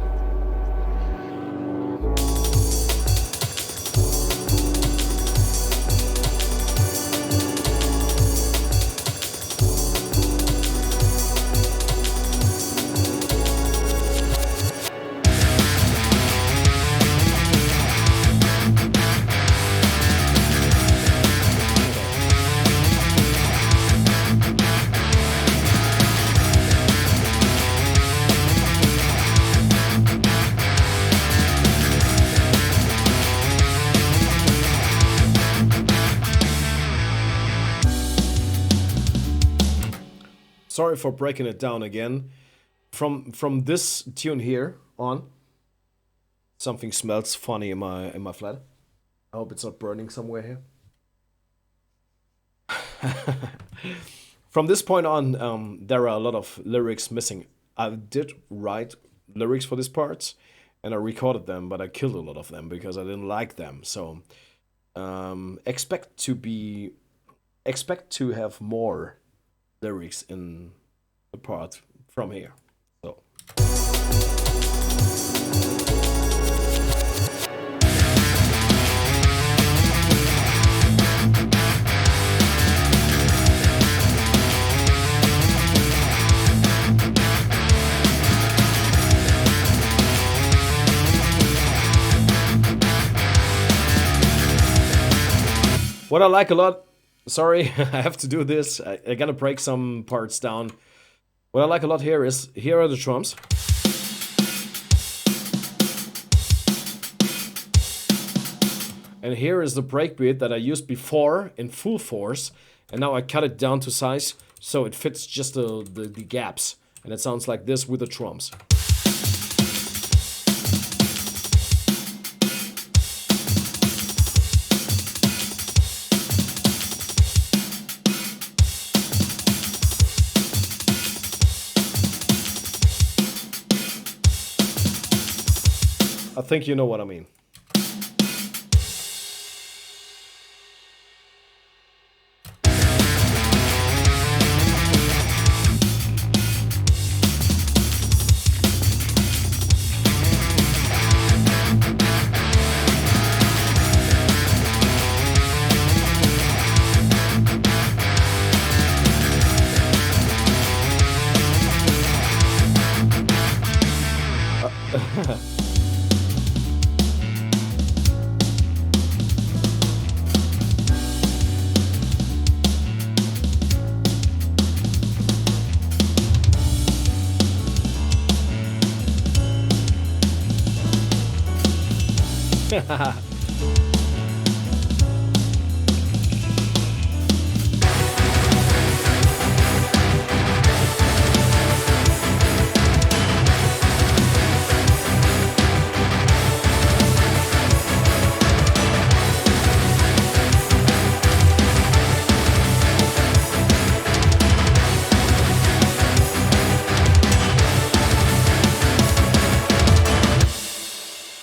Sorry for breaking it down again. From this tune here on, something smells funny in my flat. I hope it's not burning somewhere here. From this point on, there are a lot of lyrics missing. I did write lyrics for these parts, and I recorded them, but I killed a lot of them because I didn't like them. So expect to have more lyrics in the part from here. So what I like a lot, sorry, I have to do this. I gotta break some parts down. What I like a lot here is, here are the drums. And here is the breakbeat that I used before in full force. And now I cut it down to size so it fits just the gaps. And it sounds like this with the drums. I think you know what I mean.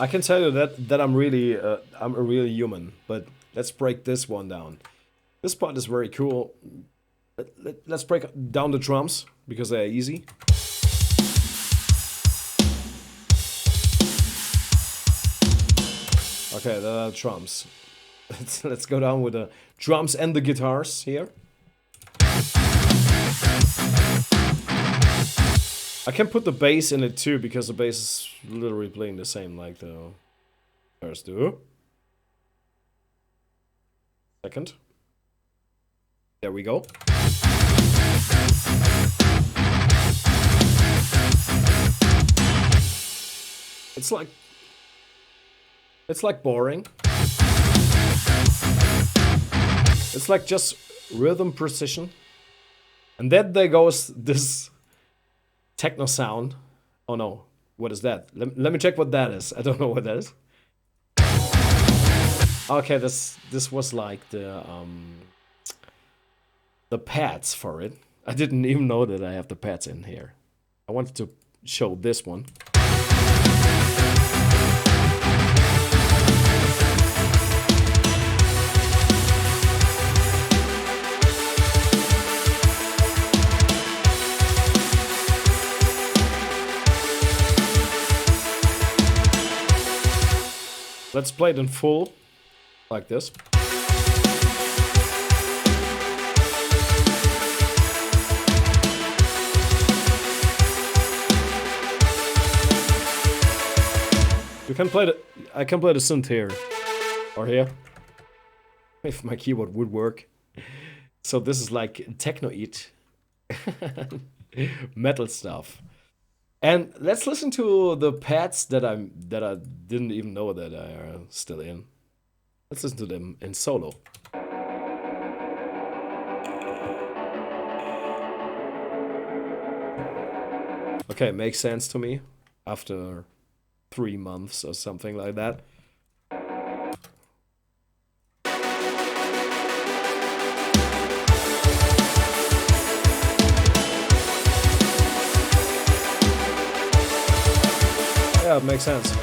I can tell you that I'm a really human, but let's break this one down. This part is very cool. Let's break down the drums because they're easy. Okay, the drums. Let's go down with the drums and the guitars here. I can put the bass in it too, because the bass is literally playing the same like the first do. Second. There we go. It's like boring. It's like just rhythm precision. And then there goes this techno sound. Oh no, what is that? Let me check what that is. I don't know what that is. Okay, this was like the pads for it. I didn't even know that I have the pads in here. I wanted to show this one. Let's play it in full, like this. You can play I can play the synth here, or here, if my keyboard would work. So this is like techno-eat, metal stuff. And let's listen to the pads that I didn't even know that are still in. Let's listen to them in solo. Okay, makes sense to me after 3 months or something like that. Yeah, it makes sense.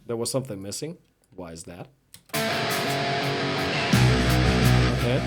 There was something missing. Why is that? Okay.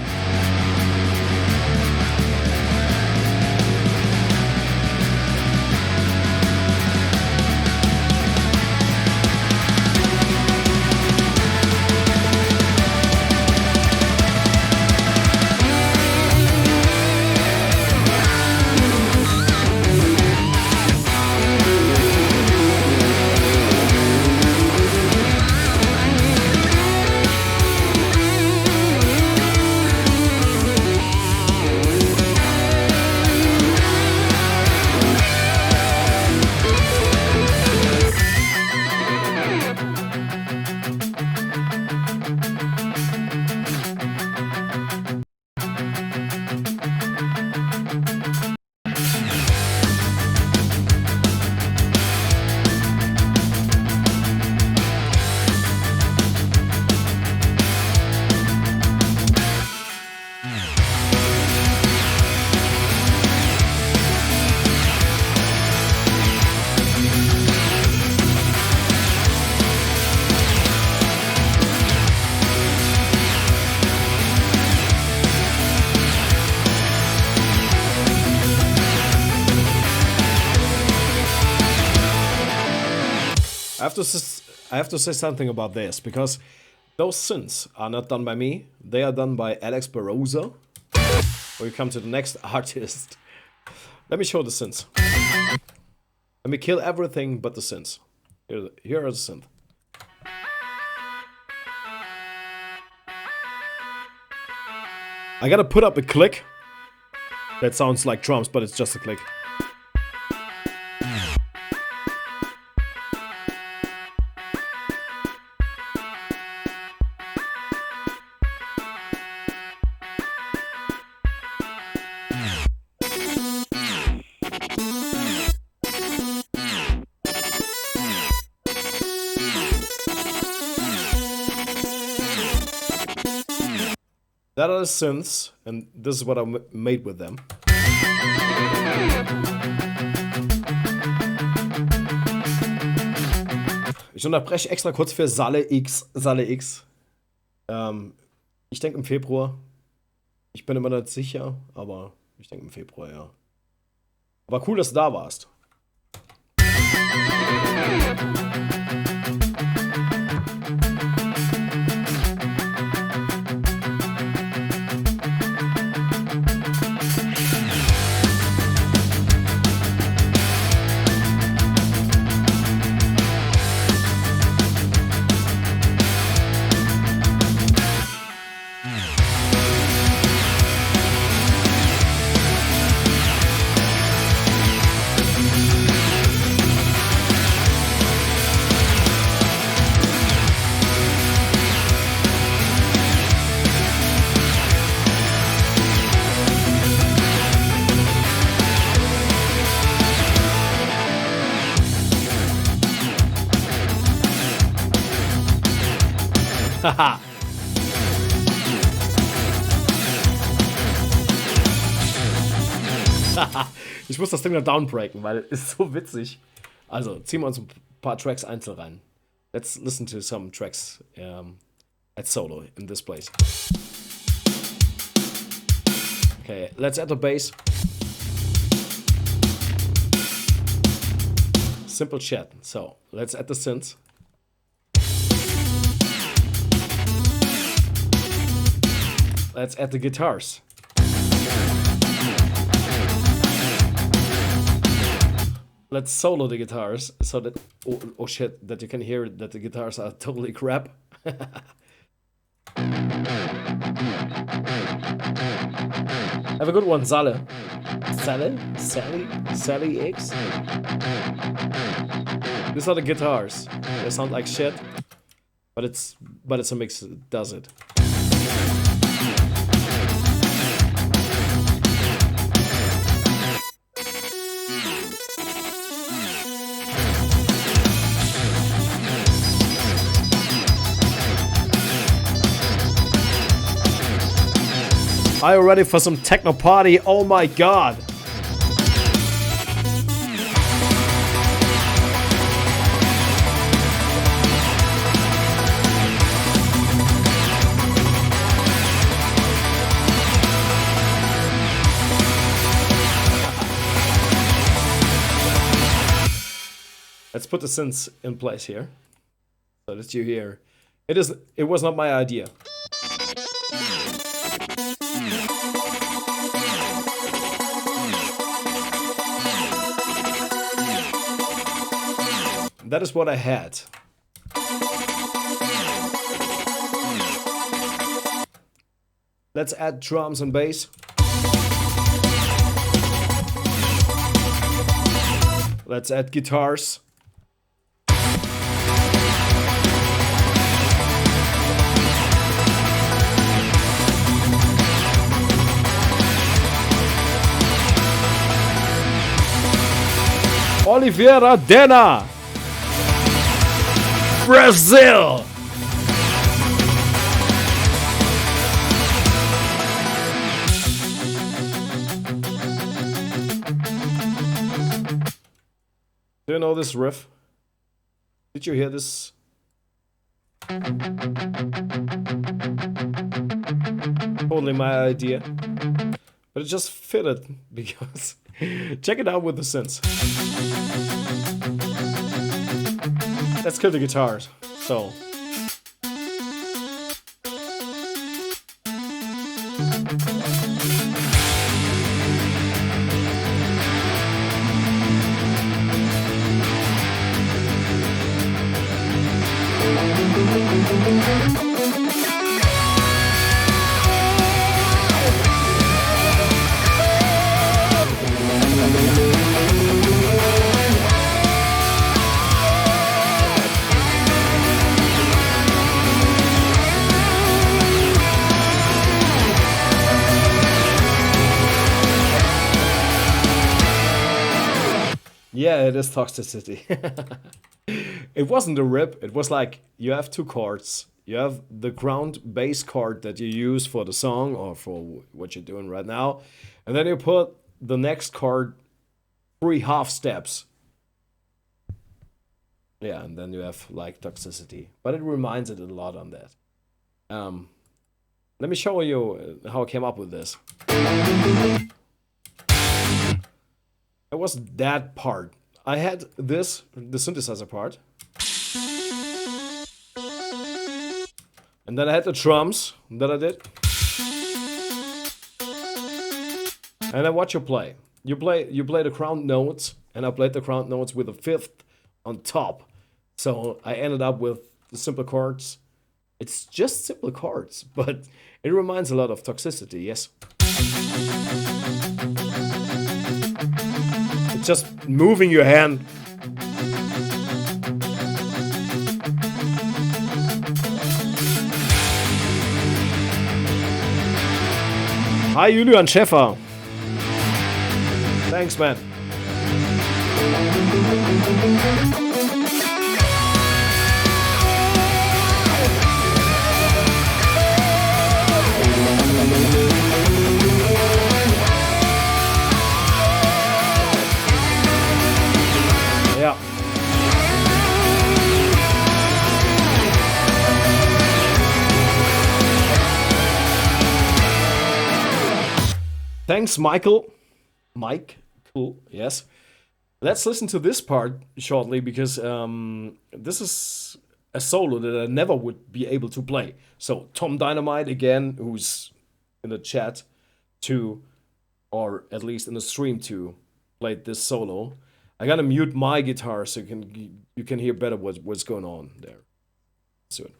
I have to say something about this, because those synths are not done by me. They are done by Alex Barroso. We come to the next artist. Let me show the synths. Let me kill everything but the synths. Here are the synth. I gotta put up a click. That sounds like drums, but it's just a click. That are the synths, and this is what I made with them. Ich unterbreche extra kurz für Salle X. Ich denke im Februar. Ich bin immer nicht sicher, aber ich denke im Februar, ja. Aber cool, dass du da warst. Haha. Ich muss das Ding noch downbreaken, weil es ist so witzig. Also, ziehen wir uns ein paar Tracks einzeln rein. Let's listen to some tracks at solo in this place. Okay, let's add the bass. Simple chat. So, let's add the synths. Let's add the guitars. Let's solo the guitars so that oh shit, that you can hear that the guitars are totally crap. Have a good one, Sally X. These are the guitars. They sound like shit, but it's a mix that does it. Are you ready for some techno party? Oh my god! Let's put the synths in place here, so that you hear. It was not my idea. That is what I had. Let's add drums and bass. Let's add guitars. Oliveira Dena, Brazil. Do you know this riff? Did you hear this? Totally my idea. But it just fitted because check it out with the synths. Let's kill the guitars. So Yeah, it is toxicity. It wasn't a rip. It was like you have two chords. You have the ground bass chord that you use for the song or for what you're doing right now. And then you put the next chord 3 half steps. Yeah, and then you have like toxicity. But it reminds it a lot on that. Let me show you how I came up with this. It was that part. I had this, the synthesizer part. And then I had the drums that I did. And then what you play? You play the ground notes, and I played the ground notes with a fifth on top. So I ended up with the simple chords. It's just simple chords, but it reminds a lot of toxicity, yes. It's just moving your hand. Hi, Julian Schäfer. Thanks, man. Yeah. Thanks, Michael. Mike, cool, yes. Let's listen to this part shortly because this is a solo that I never would be able to play. So Tom Dynamite again, who's in the chat to, or at least in the stream to, played this solo. I gotta mute my guitar so you can hear better what's going on there. Let's do it.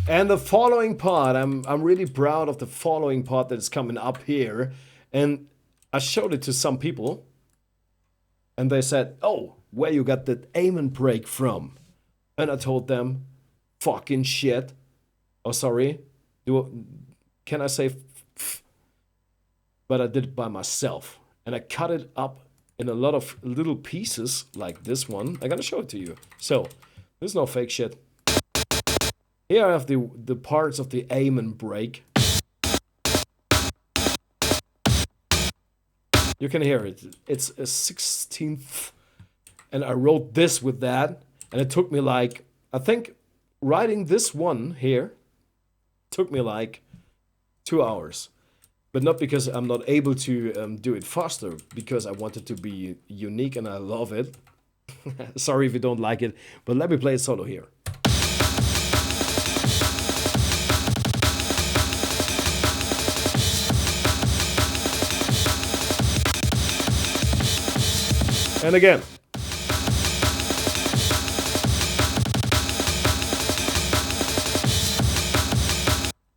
And the following part, I'm really proud of the following part that is coming up here. And I showed it to some people. And they said, oh, where you got that amen break from? And I told them, fucking shit. Oh, sorry. Can I say but I did it by myself. And I cut it up in a lot of little pieces like this one. I'm gonna show it to you. So, there's no fake shit. Here I have the parts of the amen break. You can hear it. It's a 16th. And I wrote this with that. And it took me like, I think writing this one here took me like 2 hours. But not because I'm not able to do it faster. Because I want it to be unique and I love it. Sorry if you don't like it. But let me play it solo here. And again.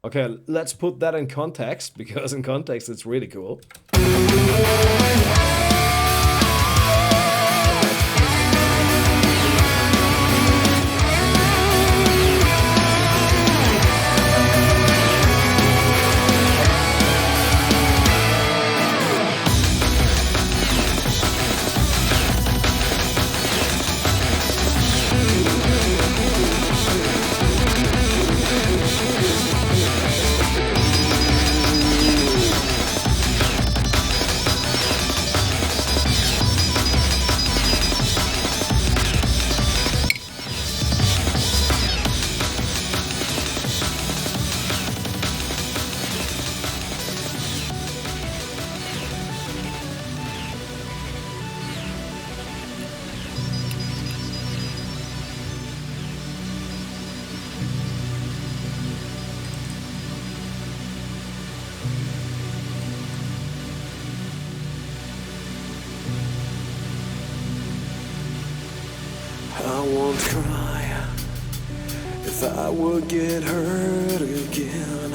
Okay, let's put that in context, because in context it's really cool. I won't cry if I would get hurt again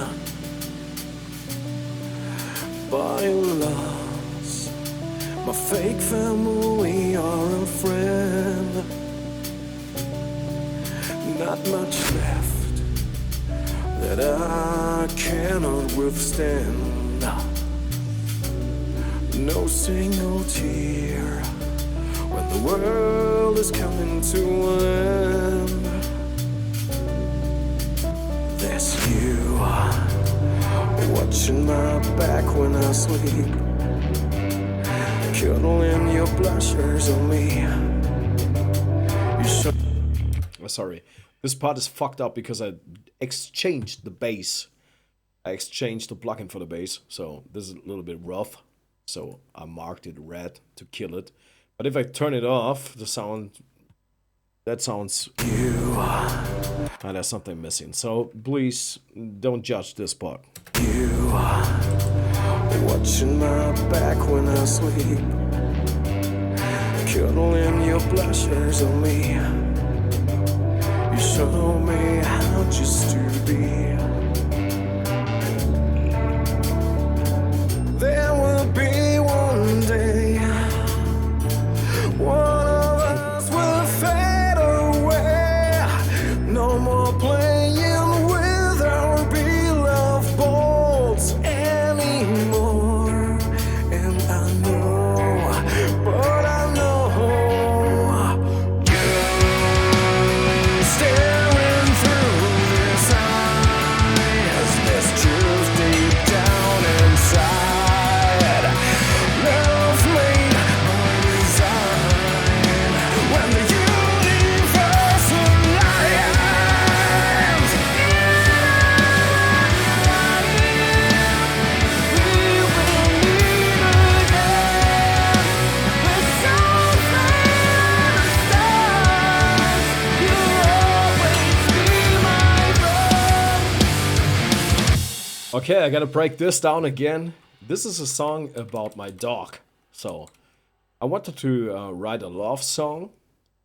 by a loss, my fake family or a friend. Not much left that I cannot withstand. No single tear when the world is coming to an end. There's you watching my back when I sleep, cuddling your blushers on me. You should. Sorry, this part is fucked up because I exchanged the bass. I exchanged the plugin for the bass, so this is a little bit rough. So I marked it red to kill it. But if I turn it off, the sound, that sounds, and there's something missing. So please don't judge this part. You watching my back when I sleep, cuddling your blushers on me. You show me how just to be. There will be one day one of us will fade away. No more playing with our beloved balls anymore. And I know, but I know you're staring through this eyes. There's truth deep down inside. Love made by design. When the universe aligns, we will meet again. We're so afraid of stars. You'll always be my love. Okay, I gotta break this down again. This is a song about my dog. So I wanted to write a love song,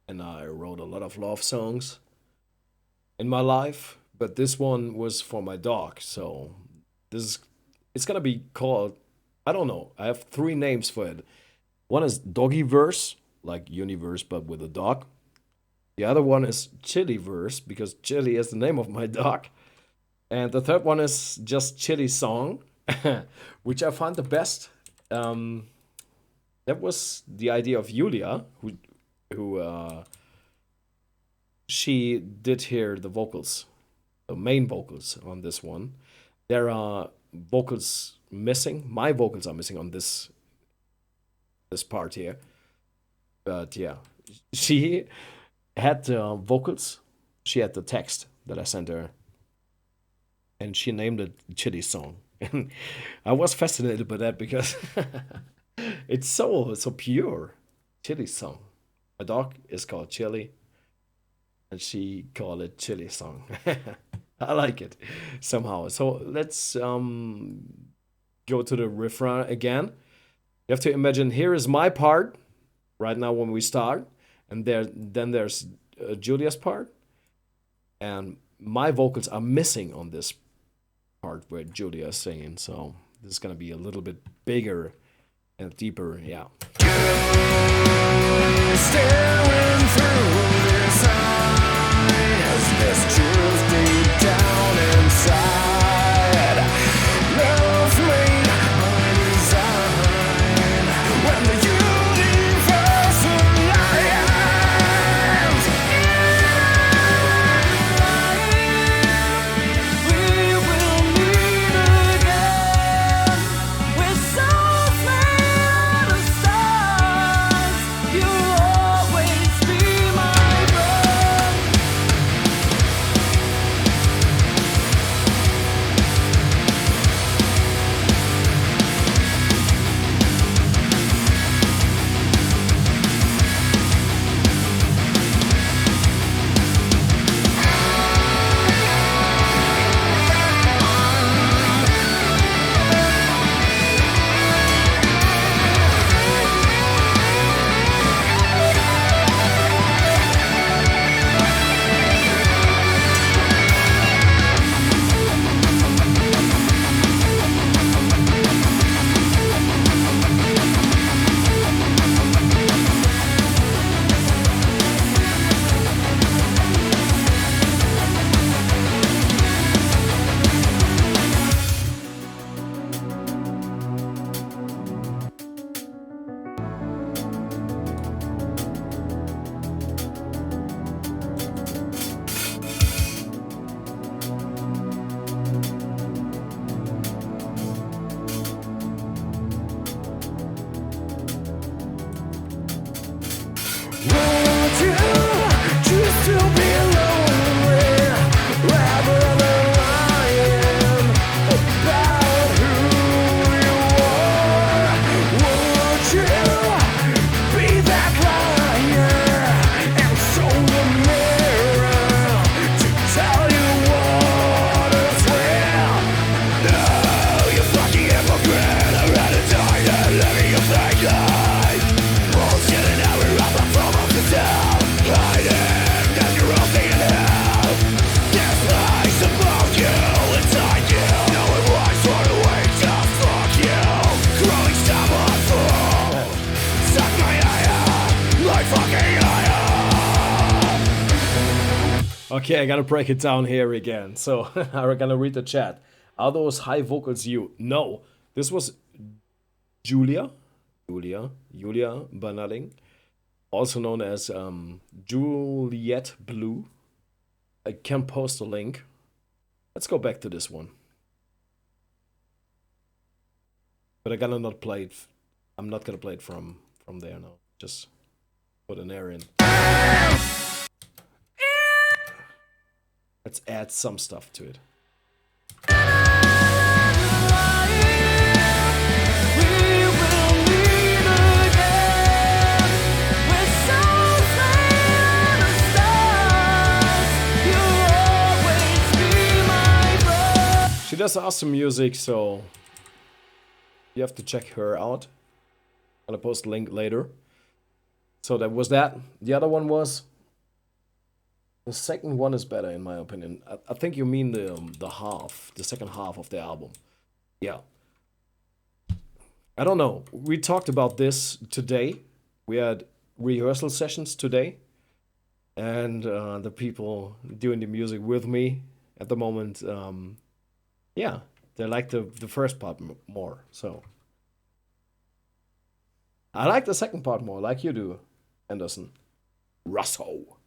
and I wrote a lot of love songs in my life, but this one was for my dog. So this is, it's gonna be called, I don't know, I have 3 names for it. One is Doggyverse, like universe but with a dog. The other one is Chiliverse, because Chili is the name of my dog. And the third one is just Chili Song, which I find the best. That was the idea of Julia, who she did hear the vocals, the main vocals on this one. There are vocals missing. My vocals are missing on this part here. But yeah, she had the vocals. She had the text that I sent her, and she named it Chili Song. And I was fascinated by that because it's so pure. Chili Song. My dog is called Chili, and she called it Chili Song. I like it somehow. So let's go to the refrain again. You have to imagine, here is my part right now when we start, and then there's Julia's part, and my vocals are missing on this part where Julia is singing. So this is gonna be a little bit bigger and deeper. Yeah. Staring through this eyes, there's truth deep down inside. Love made by design. When the universe aligns, we will meet again. We're so afraid of stars. Won't you choose to be lonely rather than lying about who you are? Won't you be that liar and show the mirror to tell you what is real? No, you fucking hypocrite, I rather die than living your fake life. Bullshit and every rapper from off the town, hiding that you're all thinking hell. There's lies about you, inside you. No one wants for the way, just fuck you. Growing stubborn fool, suck my eye out, like fucking eye out. Okay, I gotta break it down here again. So I'm gonna read the chat. Are those high vocals you? No, this was Julia Bernarding, also known as Juliet Blue. I can post a link. Let's go back to this one. But I'm gonna not play it. I'm not gonna play it from there now. Just put an air in. Let's add some stuff to it. She does awesome music, so you have to check her out. I'm gonna post a link later. So that was that. The other one was... The second one is better in my opinion. I think you mean the second half of the album. Yeah. I don't know. We talked about this today. We had rehearsal sessions today. And the people doing the music with me at the moment, yeah, they like the first part more. So I like the second part more, like you do, Anderson. Russo.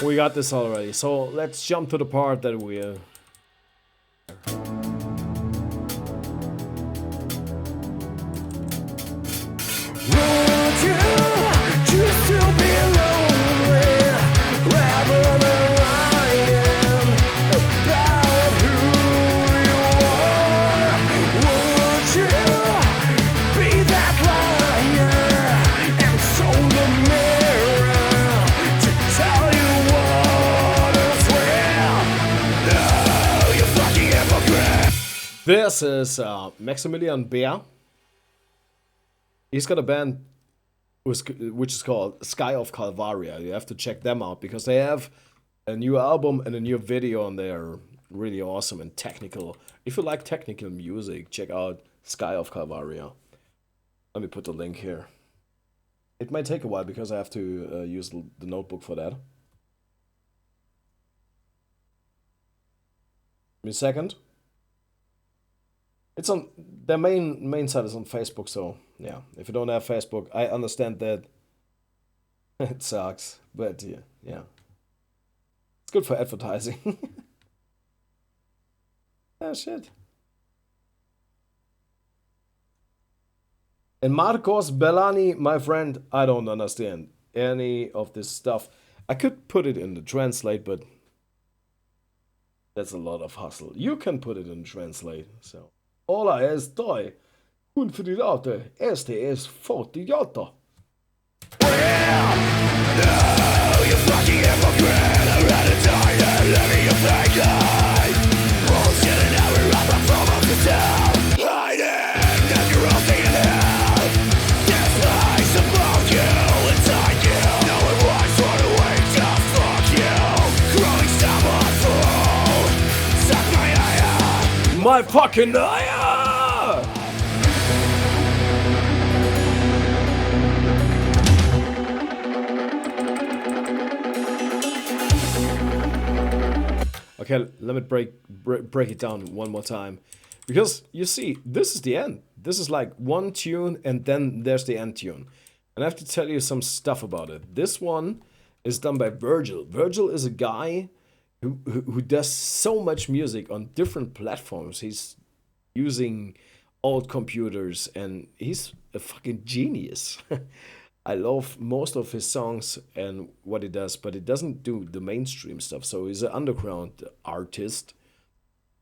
We got this already, so let's jump to the part that we... Won't you choose to be lonely rather than lying about who you are? Won't you be that liar and show the mirror to tell you what is real? No, you fucking hypocrite. This is Maximilian Bear. He's got a band which is called Sky of Calvaria. You have to check them out because they have a new album and a new video and they are really awesome and technical. If you like technical music, check out Sky of Calvaria. Let me put the link here. It might take a while because I have to use the notebook for that. Give me a second. It's on their main site is on Facebook, so yeah. If you don't have Facebook, I understand that it sucks, but yeah, it's good for advertising. Oh shit. And Marcos Bellani, my friend, I don't understand any of this stuff. I could put it in the translate, but that's a lot of hustle. You can put it in translate, so. Hola, estoy confidato. Este es 48. Well, no, you fucking hypocrite. I'd rather die than living your fake life. Bullshit and every rapper from off the town, hiding that you're all thinking hell. There's lies about you, inside you. No one wants for the way, just fuck you. Growing stubborn fool, suck my eye out. My fucking eye! Okay, let me break it down one more time. Because you see, this is the end. This is like one tune and then there's the end tune. And I have to tell you some stuff about it. This one is done by Virgil. Virgil is a guy who does so much music on different platforms. He's using old computers, and he's a fucking genius. I love most of his songs and what he does, but he doesn't do the mainstream stuff. So he's an underground artist.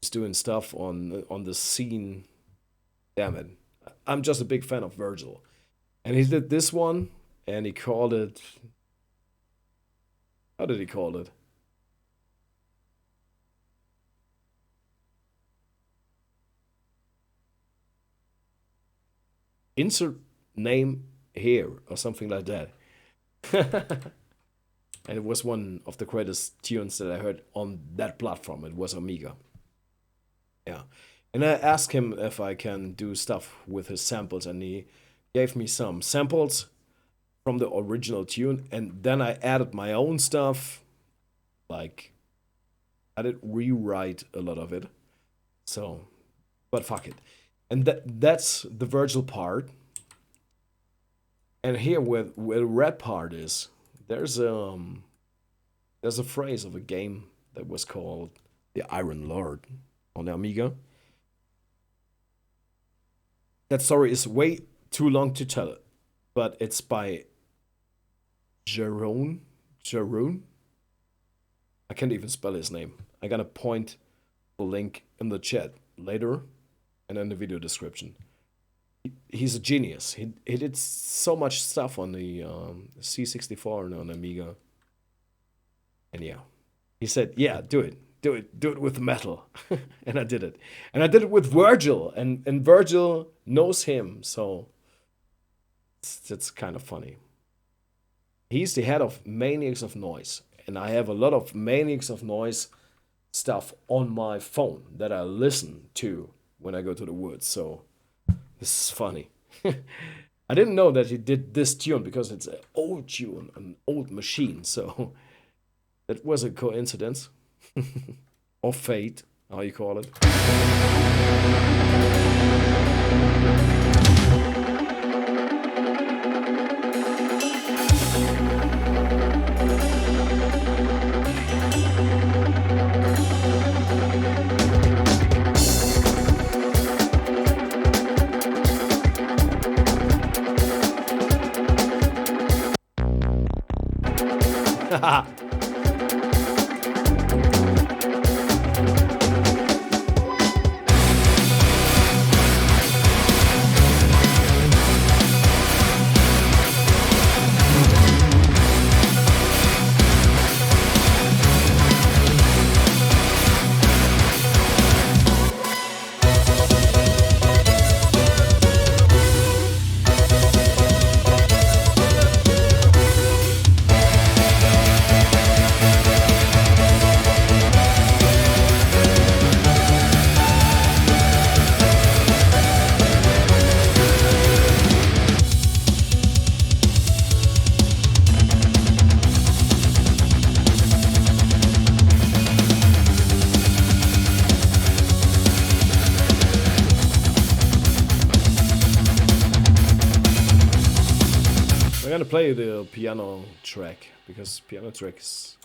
He's doing stuff on the scene. Damn it. I'm just a big fan of Virgil. And he did this one, and he called it. How did he call it? Insert name here, or something like that. And it was one of the greatest tunes that I heard on that platform. It was Amiga. Yeah. And I asked him if I can do stuff with his samples, and he gave me some samples from the original tune, and then I added my own stuff. Like, I did rewrite a lot of it. So, but fuck it. And that's the Virgil part. And here where the red part is, there's a phrase of a game that was called the Iron Lord on the Amiga. That story is way too long to tell it, but it's by Jeroen. I can't even spell his name. I'm gonna point the link in the chat later and in the video description. He's a genius. He did so much stuff on the C64 and on Amiga. And yeah, he said, yeah, do it with metal. And I did it. And I did it with Virgil, and Virgil knows him, so it's kind of funny. He's the head of Maniacs of Noise, and I have a lot of Maniacs of Noise stuff on my phone that I listen to when I go to the woods, so this is funny. I didn't know that he did this tune because it's an old tune, an old machine, so that was a coincidence. Or fate, how you call it. Play the piano track, because piano track is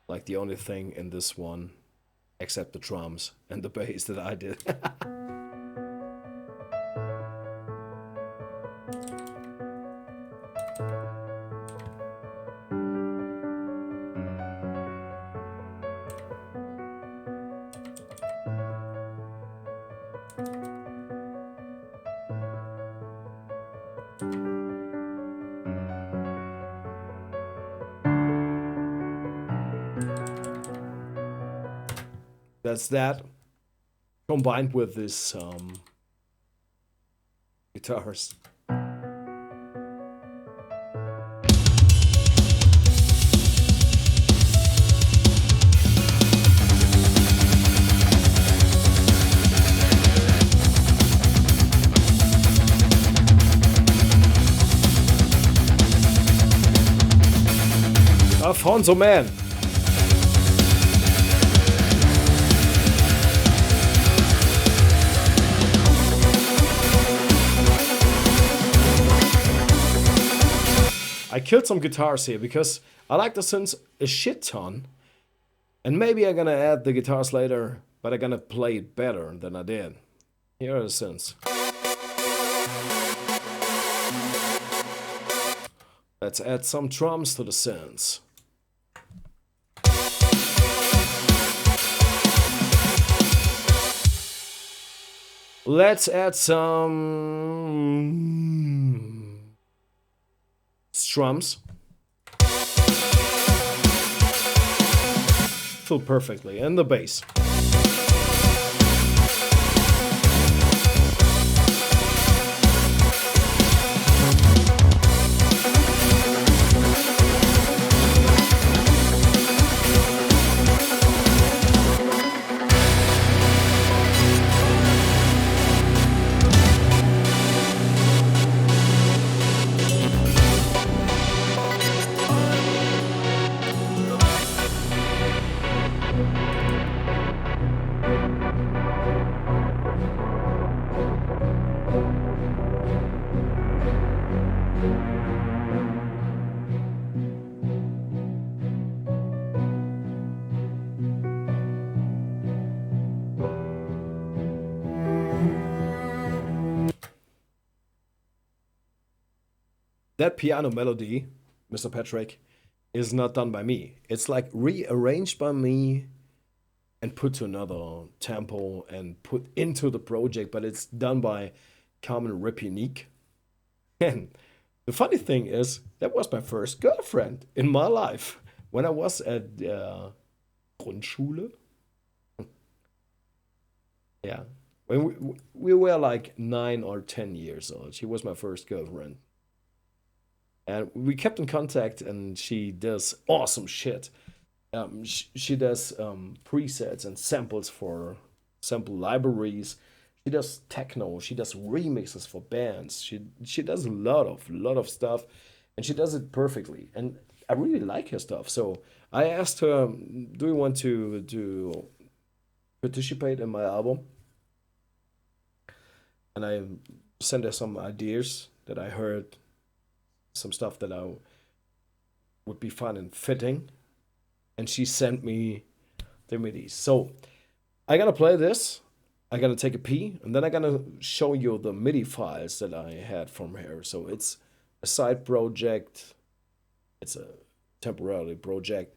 like the only thing in this one except the drums and the bass that I did. That's that, combined with this guitars. Alfonso, man. I killed some guitars here because I like the synths a shit ton, And maybe I'm gonna add the guitars later, but I'm gonna play it better than I did. Here are the synths. Let's add some drums to the synths. Let's add some strums. Feel perfectly. And the bass. That piano melody, Mr. Patrick, is not done by me. It's like rearranged by me and put to another tempo and put into the project, but it's done by Carmen Repinique. And the funny thing is, that was my first girlfriend in my life when I was at Grundschule. Yeah, when we were like 9 or 10 years old. She was my first girlfriend. And we kept in contact, and she does awesome shit. She does presets and samples for sample libraries. She does techno. She does remixes for bands. She does a lot of stuff, and she does it perfectly. And I really like her stuff. So I asked her, "Do you want to participate in my album?" And I sent her some ideas that I heard, some stuff that I would be fun and fitting, and she sent me the MIDI. So I'm gonna play this. I'm gonna take a pee, and then I'm gonna show you the MIDI files that I had from her. So it's a side project. It's a temporary project,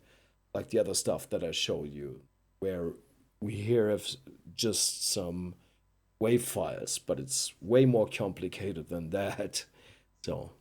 like the other stuff that I showed you, where we here have just some wave files, but it's way more complicated than that. So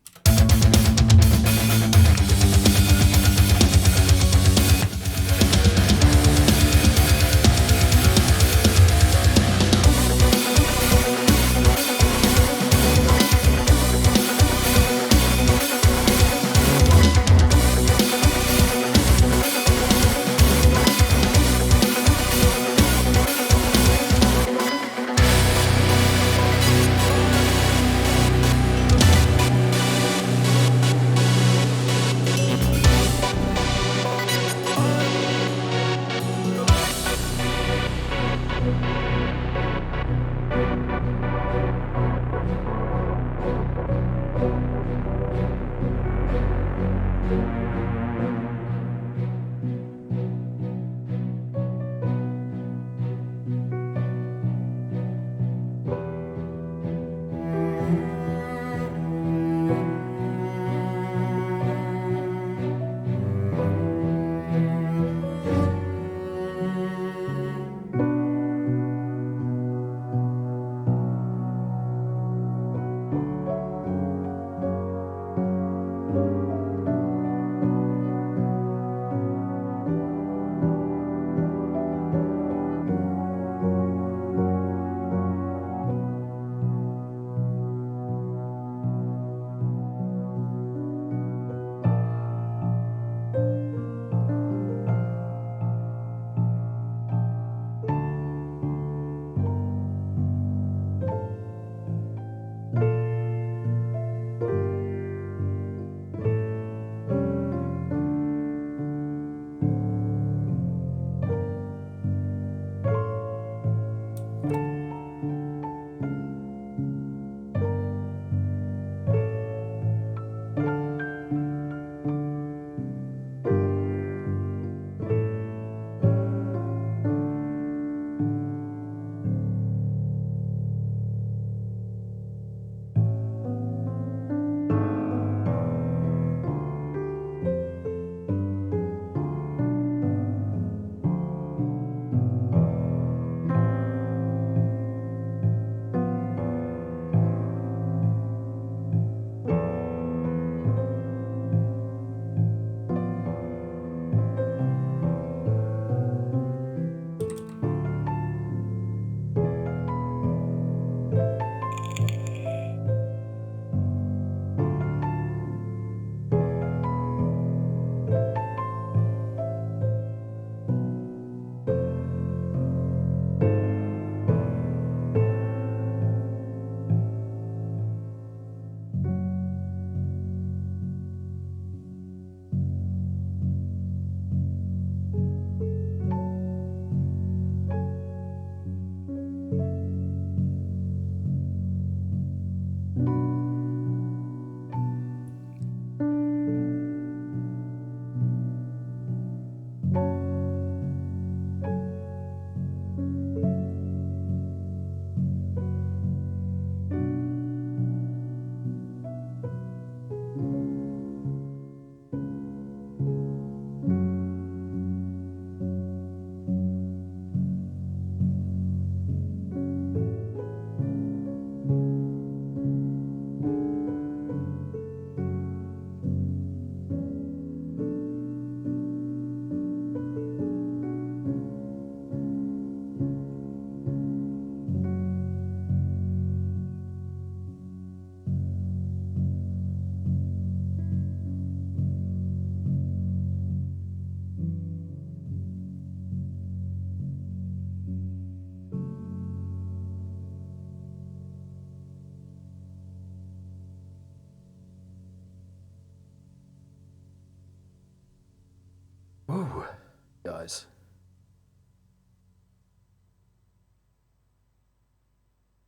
guys.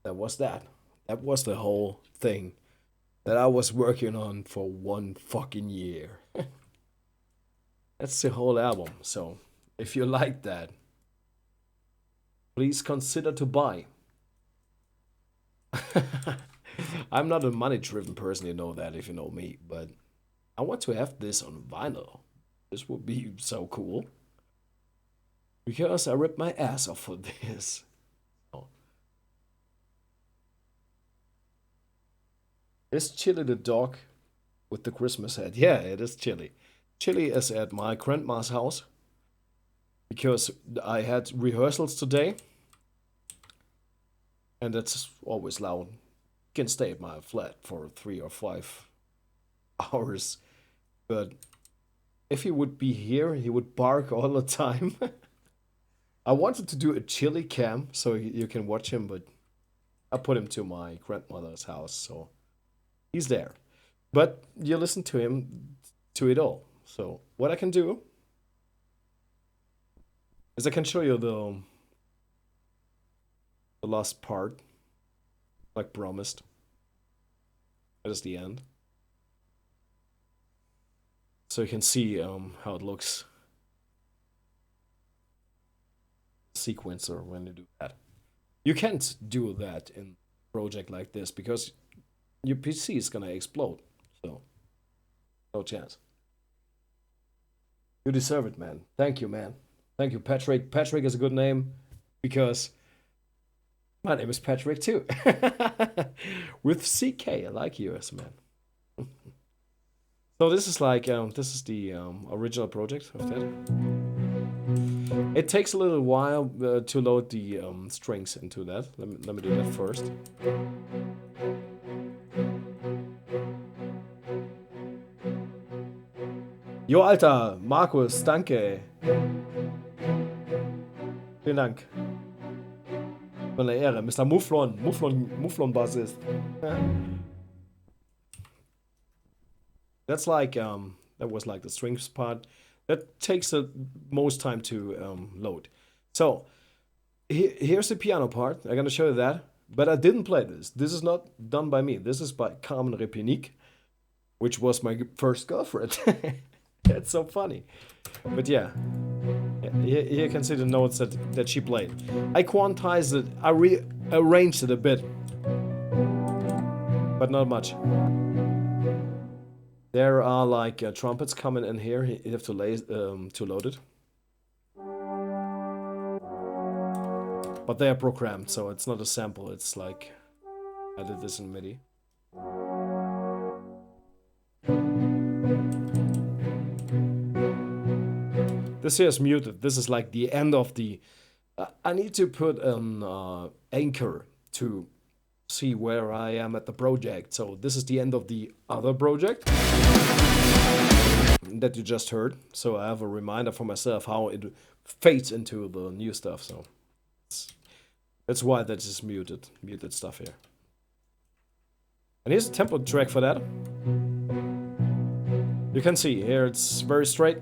That was that. That was the whole thing that I was working on for 1 fucking year. That's the whole album. So if you like that, please consider to buy. I'm not a money-driven person, you know that if you know me, but I want to have this on vinyl. This would be so cool. Because I ripped my ass off for this. Oh. Is Chili the dog with the Christmas hat? Yeah, it is Chili. Chili is at my grandma's house because I had rehearsals today, and that's always loud. You can stay at my flat for 3 or 5 hours, but if he would be here, he would bark all the time. I wanted to do a Chili cam so you can watch him, but I put him to my grandmother's house, so he's there. But you listen to him to it all. So what I can do is I can show you the last part, like promised. That is the end. So you can see how it looks. Sequencer when you do that. You can't do that in a project like this because your PC is gonna explode. So no chance. You deserve it, man. Thank you, man. Thank you, Patrick. Patrick is a good name because my name is Patrick too. With CK, I like you as a man. So this is like this is the original project of that. It takes a little while to load the strings into that. Let me do that first. Jo, Alter, Markus, danke. Vielen Dank. Von der Ehre. Mr. Mufflon-Bassist. That's like, that was like the strings part. That takes the most time to load. So, here's the piano part. I'm gonna show you that. But I didn't play this. This is not done by me. This is by Carmen Repinique, which was my first girlfriend. That's so funny. But yeah, here you can see the notes that she played. I quantized it, I rearranged it a bit, but not much. There are like trumpets coming in here. You have to load it. But they are programmed, so it's not a sample. It's like I did this in MIDI. This here is muted. This is like the end of the... I need to put an anchor to see where I am at the project. So this is the end of the other project that you just heard. So I have a reminder for myself how it fades into the new stuff. So that's why that is muted stuff here. And here's a tempo track for that. You can see here it's very straight.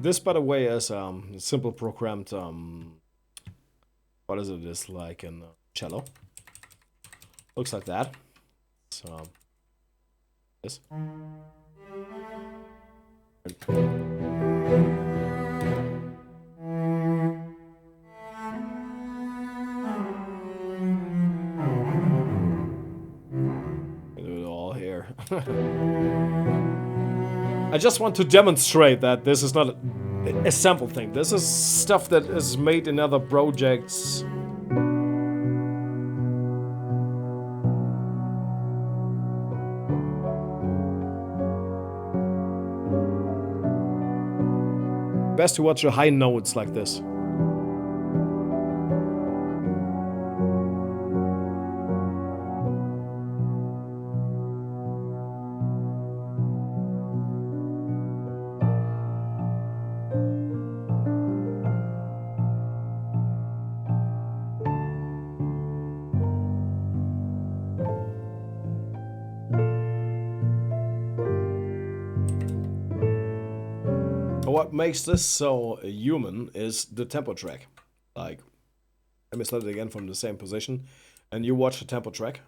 This, by the way, is a simple programmed, what is it? It's like a cello. Looks like that. So, this. Do it all here. I just want to demonstrate that this is not a sample thing. This is stuff that is made in other projects. best to watch the high notes like this. What makes this so human is the tempo track. Like, let me start it again from the same position, and you watch the tempo track.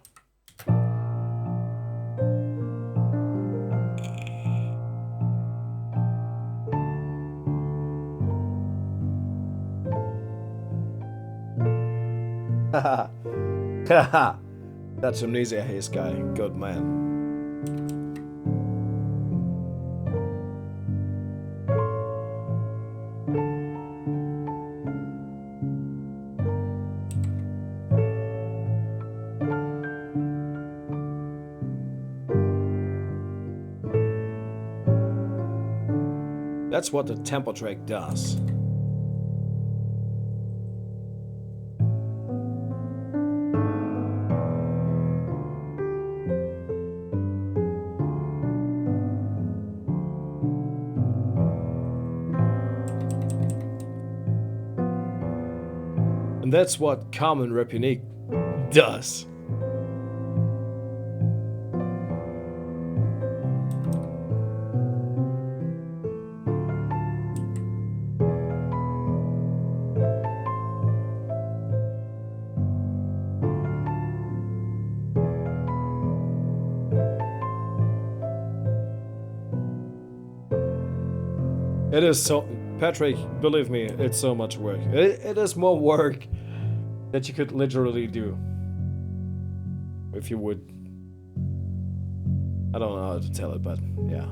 Haha, that's Amnesia Haze guy, good man. That's what the tempo track does. And that's what Common Rap Unique does. It is so, Patrick, believe me, it's so much work. It is more work that you could literally do. If you would. I don't know how to tell it, but yeah.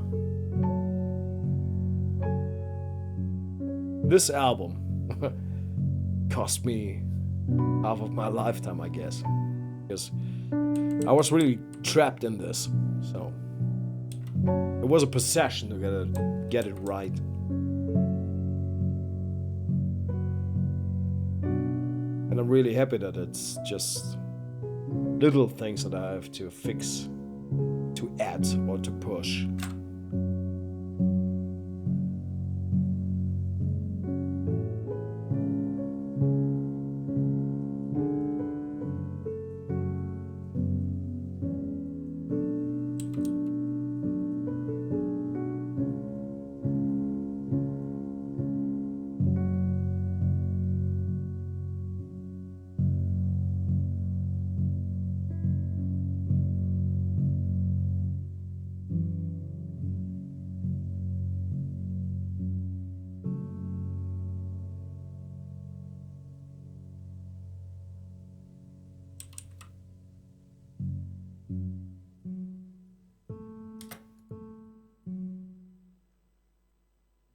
This album cost me half of my lifetime, I guess. Because I was really trapped in this, so. It was a possession to get it right. And I'm really happy that it's just little things that I have to fix, to add, or to push.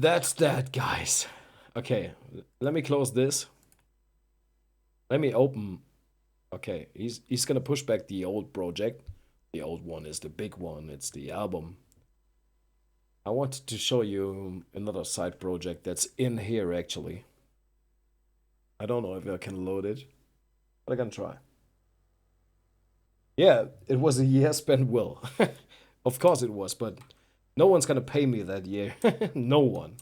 That's that, guys. Okay, let me close this. Let me open. Okay, he's gonna push back the old project. The old one is the big one. It's the album. I wanted to show you another side project that's in here, actually. I don't know if I can load it, but I can try. Yeah, it was a year spent well. Of course it was, but no one's gonna pay me that year. No one.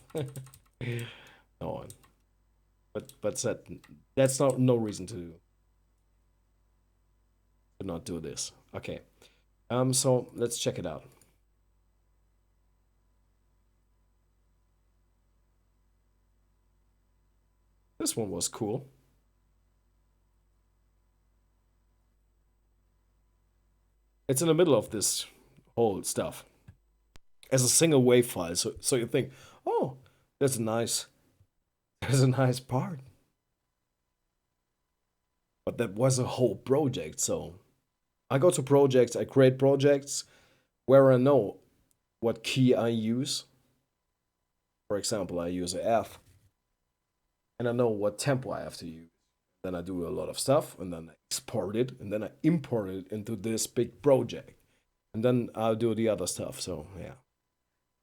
No one. But that's not no reason to not do this. Okay. So let's check it out. This one was cool. It's in the middle of this whole stuff as a single wave file. So you think, oh, there's a nice part. But that was a whole project. So I go to projects, I create projects where I know what key I use. For example, I use a F, and I know what tempo I have to use. Then I do a lot of stuff, and then I export it, and then I import it into this big project. And then I'll do the other stuff, so yeah.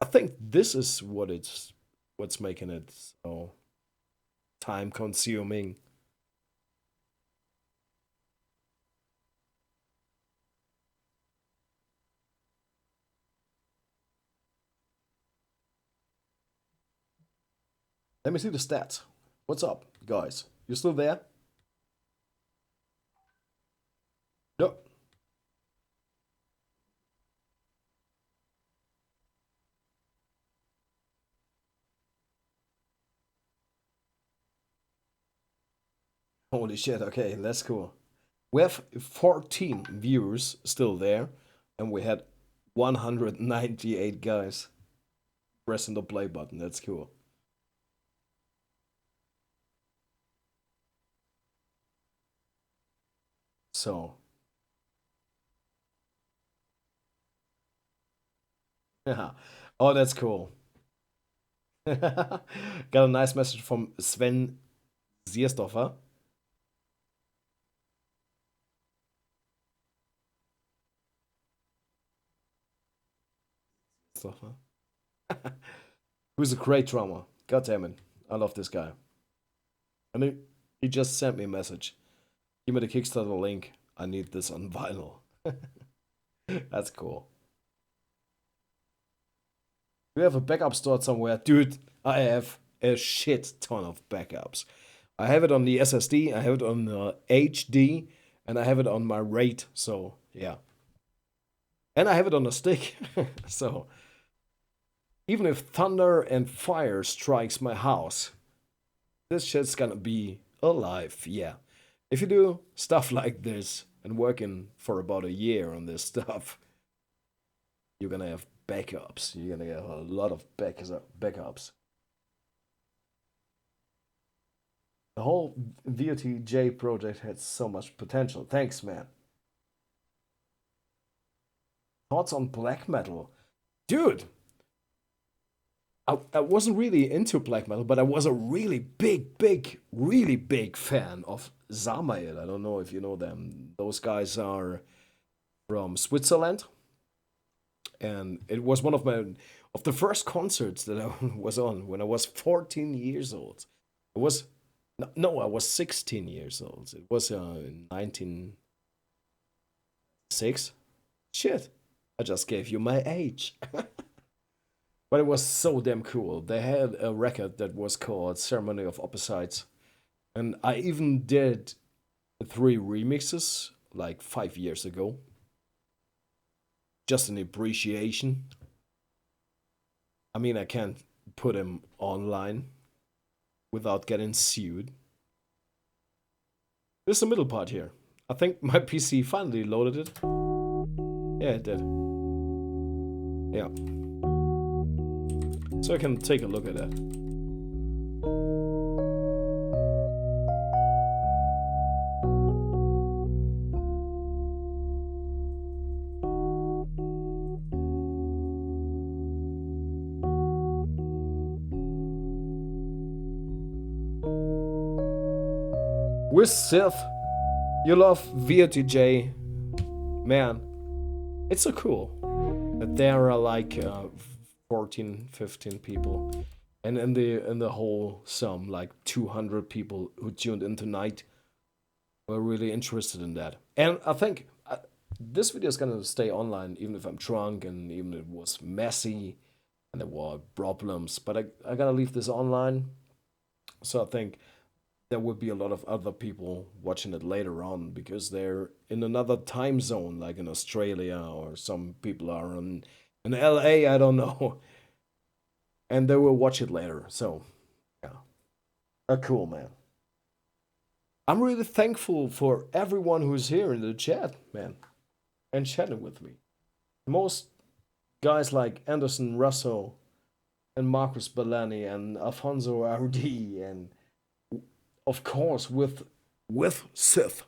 I think this is what it's what's making it so time consuming. Let me see the stats. What's up, guys? You still there? No. Holy shit, okay, that's cool. We have 14 viewers still there, and we had 198 guys pressing the play button. That's cool. So, yeah. Oh, that's cool. Got a nice message from Sven Sierstoffer. Who's a great drummer. God damn it. I love this guy. And he just sent me a message. Give me the Kickstarter link. I need this on vinyl. That's cool. Do you have a backup stored somewhere? Dude, I have a shit ton of backups. I have it on the SSD, I have it on the HD, and I have it on my RAID, so yeah. And I have it on a stick, so even if thunder and fire strikes my house, this shit's gonna be alive, yeah. If you do stuff like this and working for about a year on this stuff, you're gonna have backups. You're gonna get a lot of backups. The whole VOTJ project had so much potential. Thanks, man. Thoughts on black metal? Dude, I wasn't really into black metal, but I was a really big fan of Samael. I don't know if you know them. Those guys are from Switzerland. And it was one of the first concerts that I was on when I was 14 years old. It was no, I was 16 years old. It was in 1996. Shit, I just gave you my age. But it was so damn cool. They had a record that was called Ceremony of Opposites. And I even did 3 remixes like 5 years ago. Just an appreciation. I mean, I can't put him online without getting sued. There's a middle part here. I think my PC finally loaded it. Yeah, it did. Yeah. So I can take a look at that. With Sith, you love VOTJ, man. It's so cool that there are like 14, 15 people, and in the whole sum, like 200 people who tuned in tonight were really interested in that. And I think this video is gonna stay online, even if I'm drunk and even if it was messy and there were problems. But I gotta leave this online, so I think there will be a lot of other people watching it later on because they're in another time zone, like in Australia, or some people are in LA, I don't know. And they will watch it later. So, yeah. Cool, man. I'm really thankful for everyone who's here in the chat, man, and chatting with me. Most guys like Anderson Russell and Marcus Bellani and Alfonso Ardi and of course, with Sith.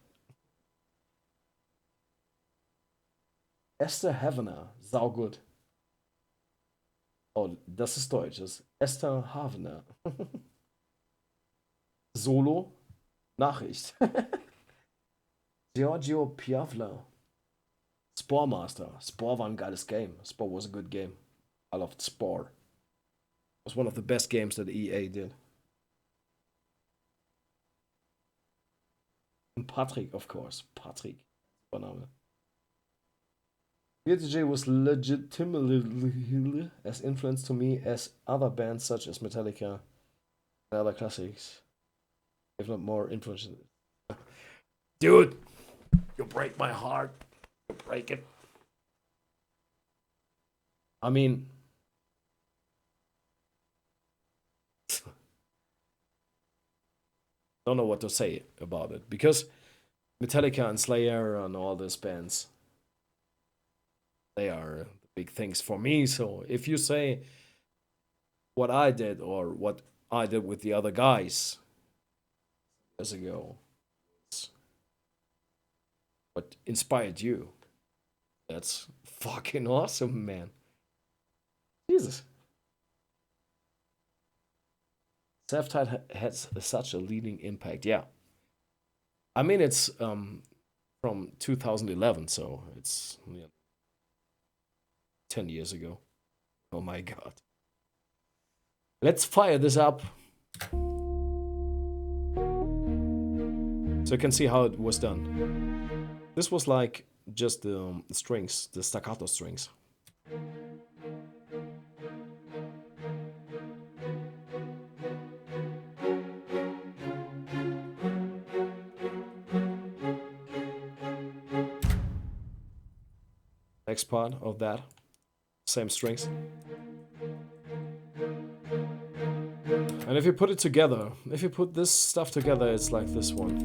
Esther Havener, saugut. Oh, das ist Deutsch. Das ist Esther Havener. Solo, Nachricht. Giorgio Piavla. Spore Master. Spore war ein geiles Game. Spore was a good game. I loved Spore. was one of the best games that EA did. And Patrick, of course. Patrick. VTJ was legitimately as influenced to me as other bands such as Metallica and other classics, if not more influential. Dude, you break my heart. You break it. I mean, don't know what to say about it because Metallica and Slayer and all these bands, they are the big things for me. So if you say what I did or what I did with the other guys years ago, what inspired you, that's fucking awesome, man. Jesus. Self-Titled has such a leading impact. Yeah. I mean, it's from 2011, so it's 10 years ago. Oh my god. Let's fire this up so you can see how it was done. This was like just the strings, the staccato strings. Next part of that, same strings. And if you put it together, if you put this stuff together, it's like this one.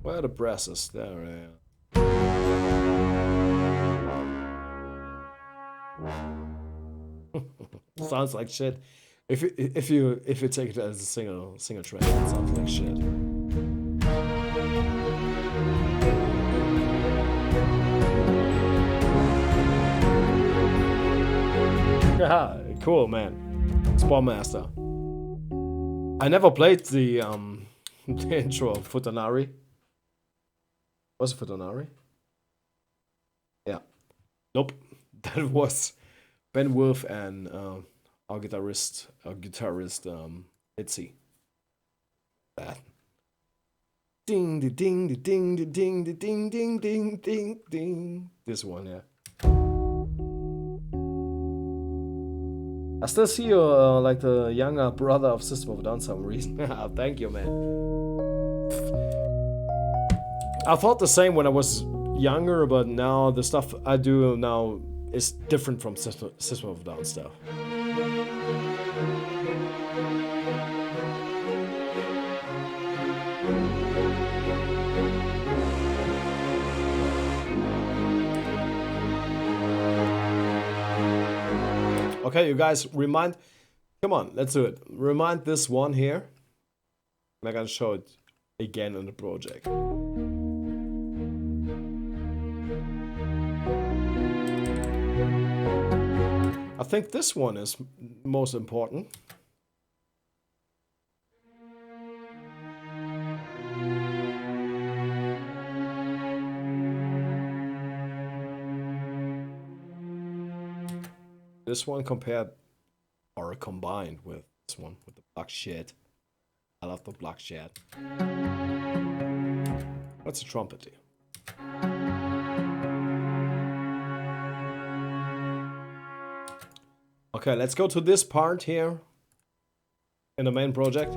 Where are the brasses? There. Sounds like shit. If you take it as a single track, it sounds like shit. Yeah, cool, man. Spellmaster. I never played the the intro of Futanari. Was it Futanari? Yeah. Nope. That was Ben Wolf and our guitarist Itzy. That. Ding, ding, ding, ding, ding, ding, ding, ding, ding, ding, ding. This one, yeah. I still see you like the younger brother of System of a Down some reason. Thank you, man. I thought the same when I was younger, but now the stuff I do now is different from System of a Down stuff. Okay, you guys, come on, let's do it. Remind this one here. And I'm gonna show it again on the project. I think this one is most important. This one compared or combined with this one, with the black shit. I love the black shit. What's a trumpet here? Okay, let's go to this part here in the main project.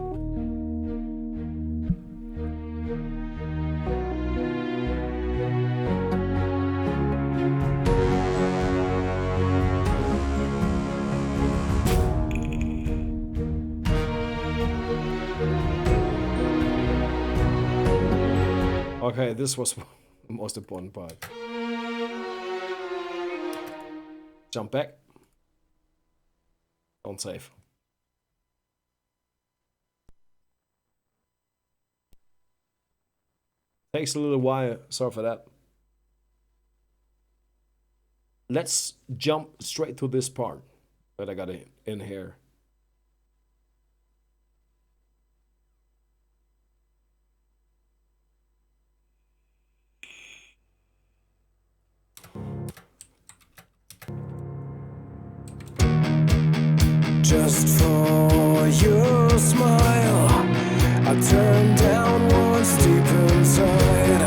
Okay, this was the most important part. Jump back. Don't save. Takes a little while, sorry for that. Let's jump straight to this part that I got in here. Just for your smile, I turned down once deep inside,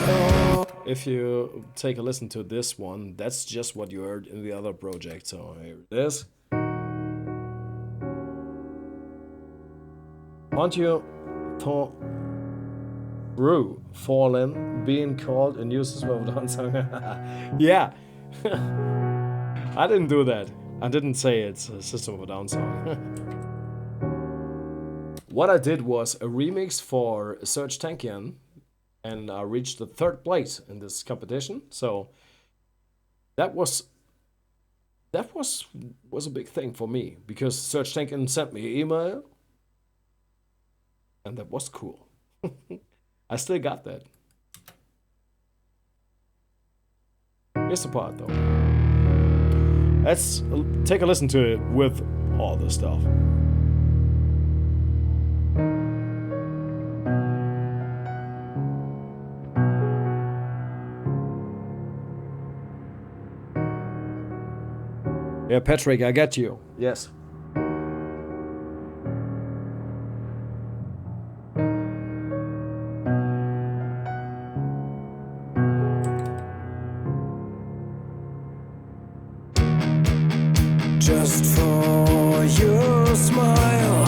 oh. If you take a listen to this one, that's just what you heard in the other project. So here it is. Aren't you through fallen, being called a new system of a down song? Yeah. I didn't do that. I didn't say it's a System of a Down song. What I did was a remix for Serge Tankian, and I reached the 3rd place in this competition. So that was a big thing for me, because Serge Tankian sent me an email, and that was cool. I still got that. Here's the part though. Let's take a listen to it with all the stuff. Yeah, Patrick, I get you. Yes. Just for your smile,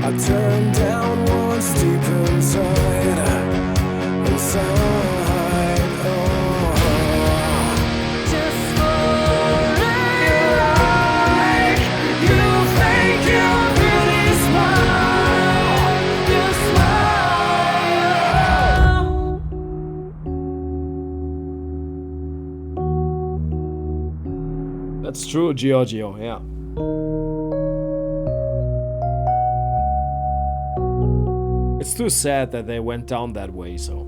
I turned down once deep inside, oh. Just for your eyes, you think you really smile, you smile. That's true, Giorgio, yeah. It's too sad that they went down that way, so.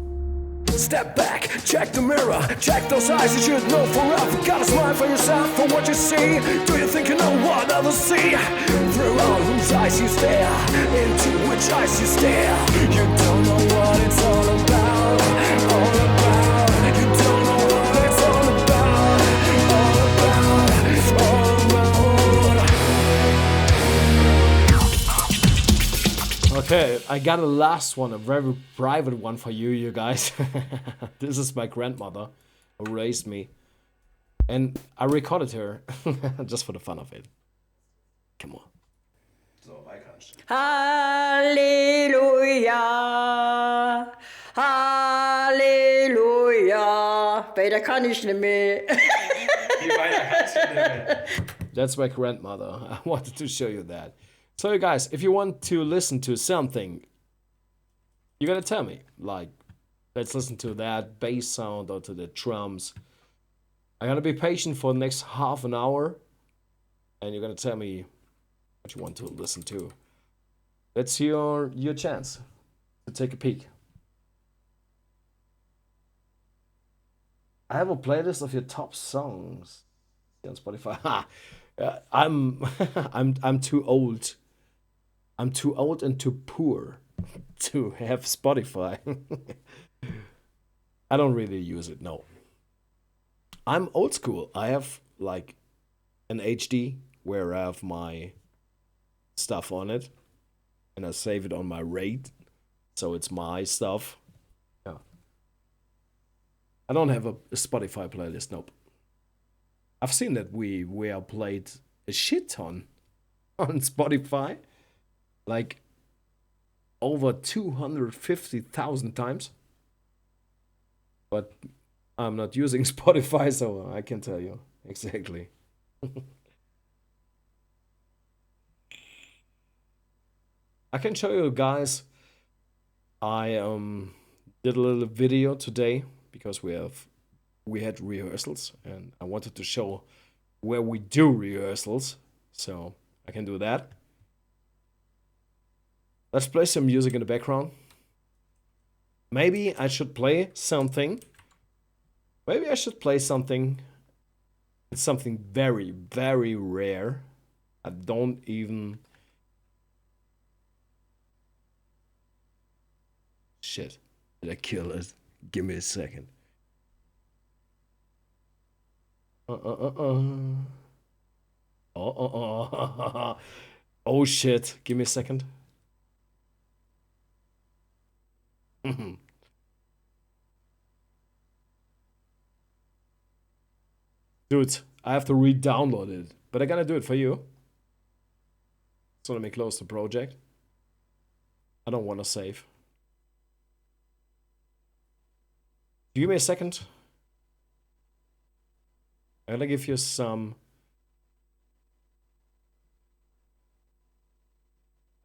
Step back, check the mirror, check those eyes you should know forever. Gotta smile for yourself for what you see. Do you think you know what others see? Through all whose eyes you stare, into which eyes you stare. You don't know what it's all about, all about. You don't know what it's all about, all about, all about. Okay, I got a last one, a very private one for you guys. This is my grandmother who raised me. And I recorded her just for the fun of it. Come on. Halleluja, Halleluja. Weiter kann ich nicht mehr. That's my grandmother. I wanted to show you that. So you guys, if you want to listen to something, you gotta tell me. Like, let's listen to that bass sound or to the drums. I gotta be patient for the next half an hour, and you're gonna tell me what you want to listen to. That's your chance to take a peek. I have a playlist of your top songs on Spotify. Ha! I'm too old. I'm too old and too poor to have Spotify. I don't really use it, no. I'm old school. I have like an HD where I have my stuff on it, and I save it on my RAID, so it's my stuff. Yeah. I don't have a Spotify playlist, nope. I've seen that we are played a shit ton on Spotify, like over 250,000 times. But I'm not using Spotify, so I can tell you exactly. I can show you guys. I did a little video today because we had rehearsals, and I wanted to show where we do rehearsals, so I can do that. Let's play some music in the background. Maybe I should play something. Maybe I should play something. It's something very, very rare. I don't even... Shit. Did I kill it? Give me a second. Oh, oh shit. Give me a second. Dude, I have to re-download it. But I gotta do it for you. So let me close the project. I don't want to save. Give me a second. I gotta give you some...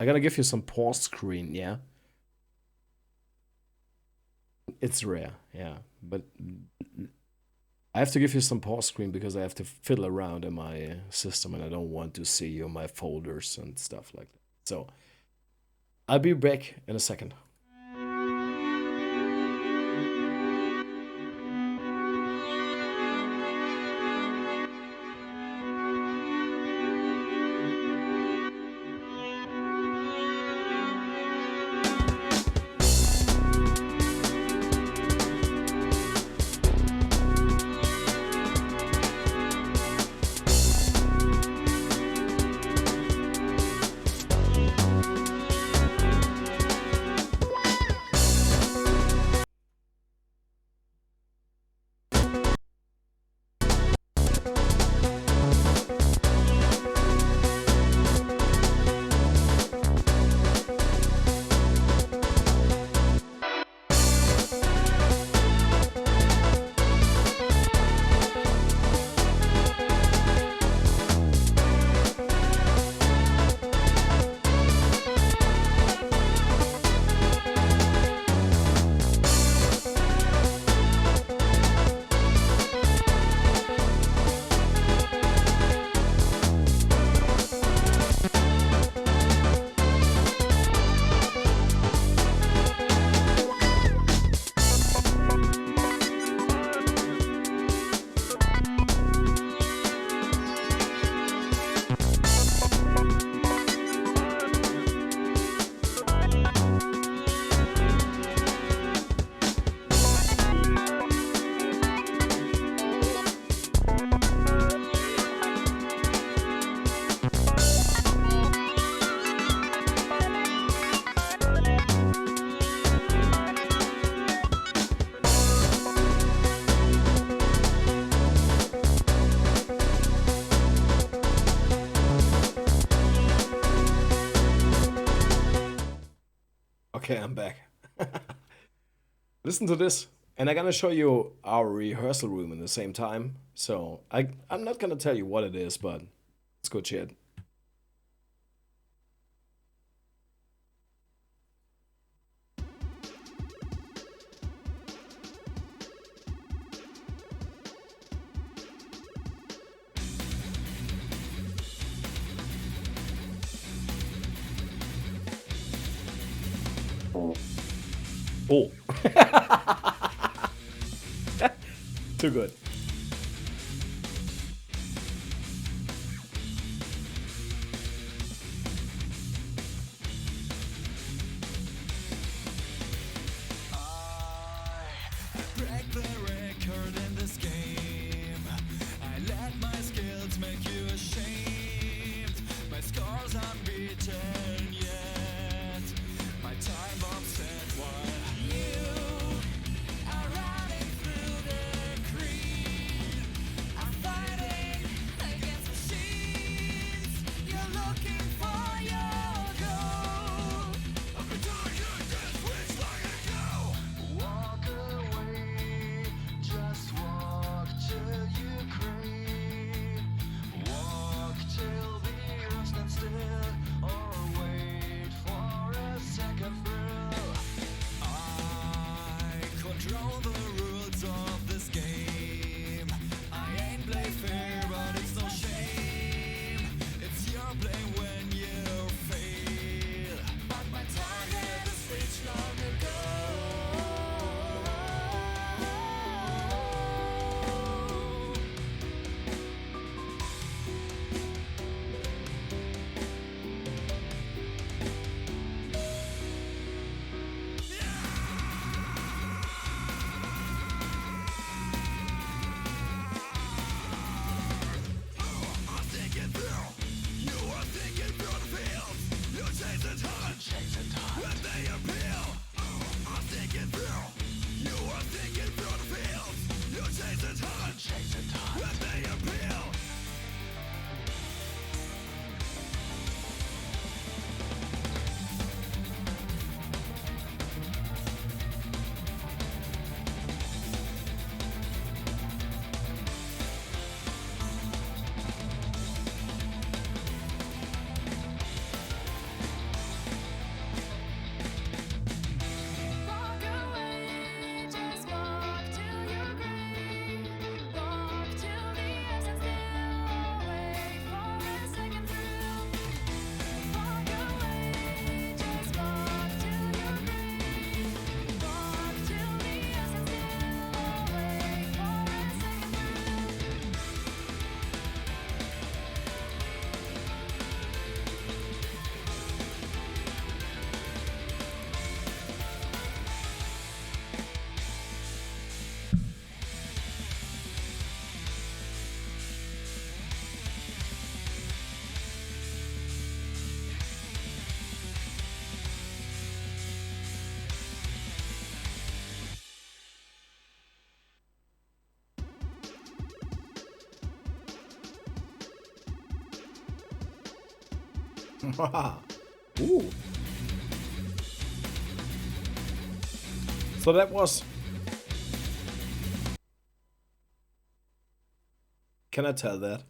I gotta give you some pause screen, yeah? It's rare, yeah. But I have to give you some pause screen because I have to fiddle around in my system and I don't want to see you my folders and stuff like that. So I'll be back in a second. Okay, I'm back. Listen to this. And I'm gonna show you our rehearsal room in the same time. So I'm not gonna tell you what it is, but it's good shit. Oh. Too good. Break the record in this game. I let my skills make you ashamed. My scars unbeaten yet. My time bomb set while you are running through the creek. Ooh. So that was... Can I tell that?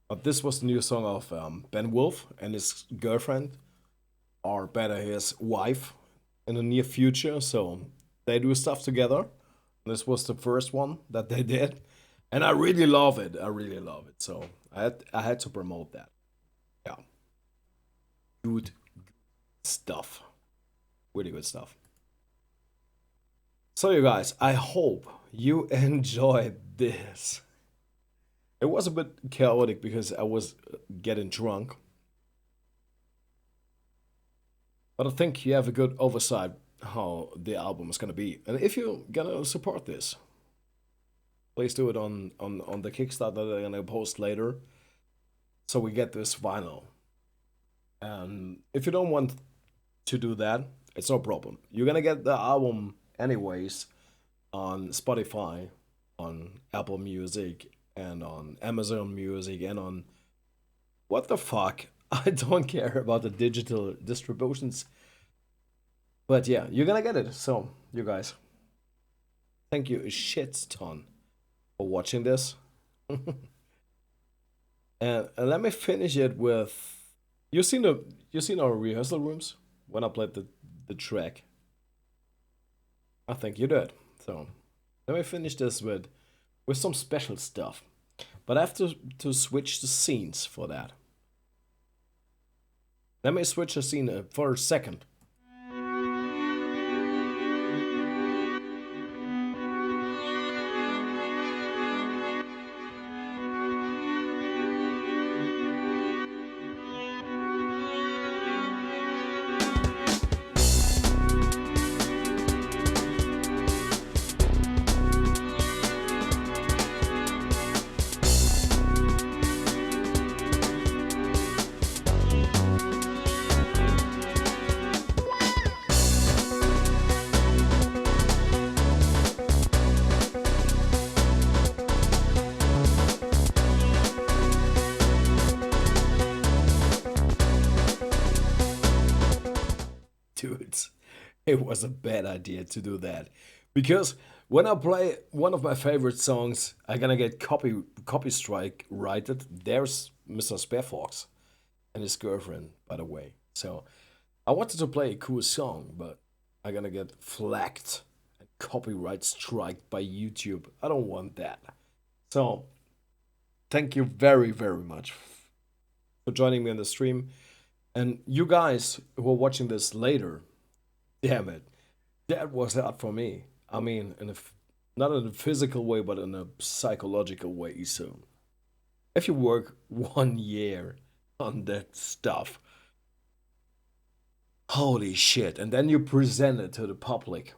But this was the new song of Ben Wolf and his girlfriend, or better, his wife, in the near future. So they do stuff together. This was the first one that they did, and I really love it. I really love it. So I had to promote that. Yeah, good stuff. Really good stuff. So you guys, I hope you enjoyed this. It was a bit chaotic because I was getting drunk. But I think you have a good oversight how the album is gonna be. And if you're gonna support this, please do it on the Kickstarter that I'm gonna post later. So we get this vinyl. And if you don't want to do that, it's no problem. You're gonna get the album anyways on Spotify, on Apple Music, and on Amazon Music, and on what the fuck? I don't care about the digital distributions. But yeah, you're gonna get it. So, you guys, thank you a shit ton for watching this. And let me finish it with you seen our rehearsal rooms when I played the track. I think you did. So let me finish this with some special stuff. But I have to switch the scenes for that. Let me switch the scene for a second. Dudes, it was a bad idea to do that. Because when I play one of my favorite songs, I'm gonna get copy strike righted. There's Mr. Sparefox and his girlfriend, by the way. So I wanted to play a cool song, but I'm gonna get flagged and copyright striked by YouTube. I don't want that. So thank you very, very much for joining me on the stream. And you guys who are watching this later, damn it, that was hard for me. I mean, not in a physical way, but in a psychological way. So, if you work 1 year on that stuff, holy shit, and then you present it to the public,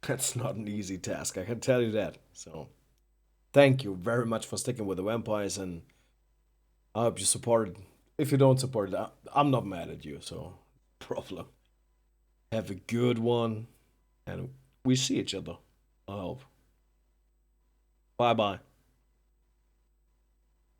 that's not an easy task. I can tell you that. So, thank you very much for sticking with the vampires, and I hope you support it. If you don't support it, I'm not mad at you, so problem. Have a good one, and we see each other. I hope. Bye bye.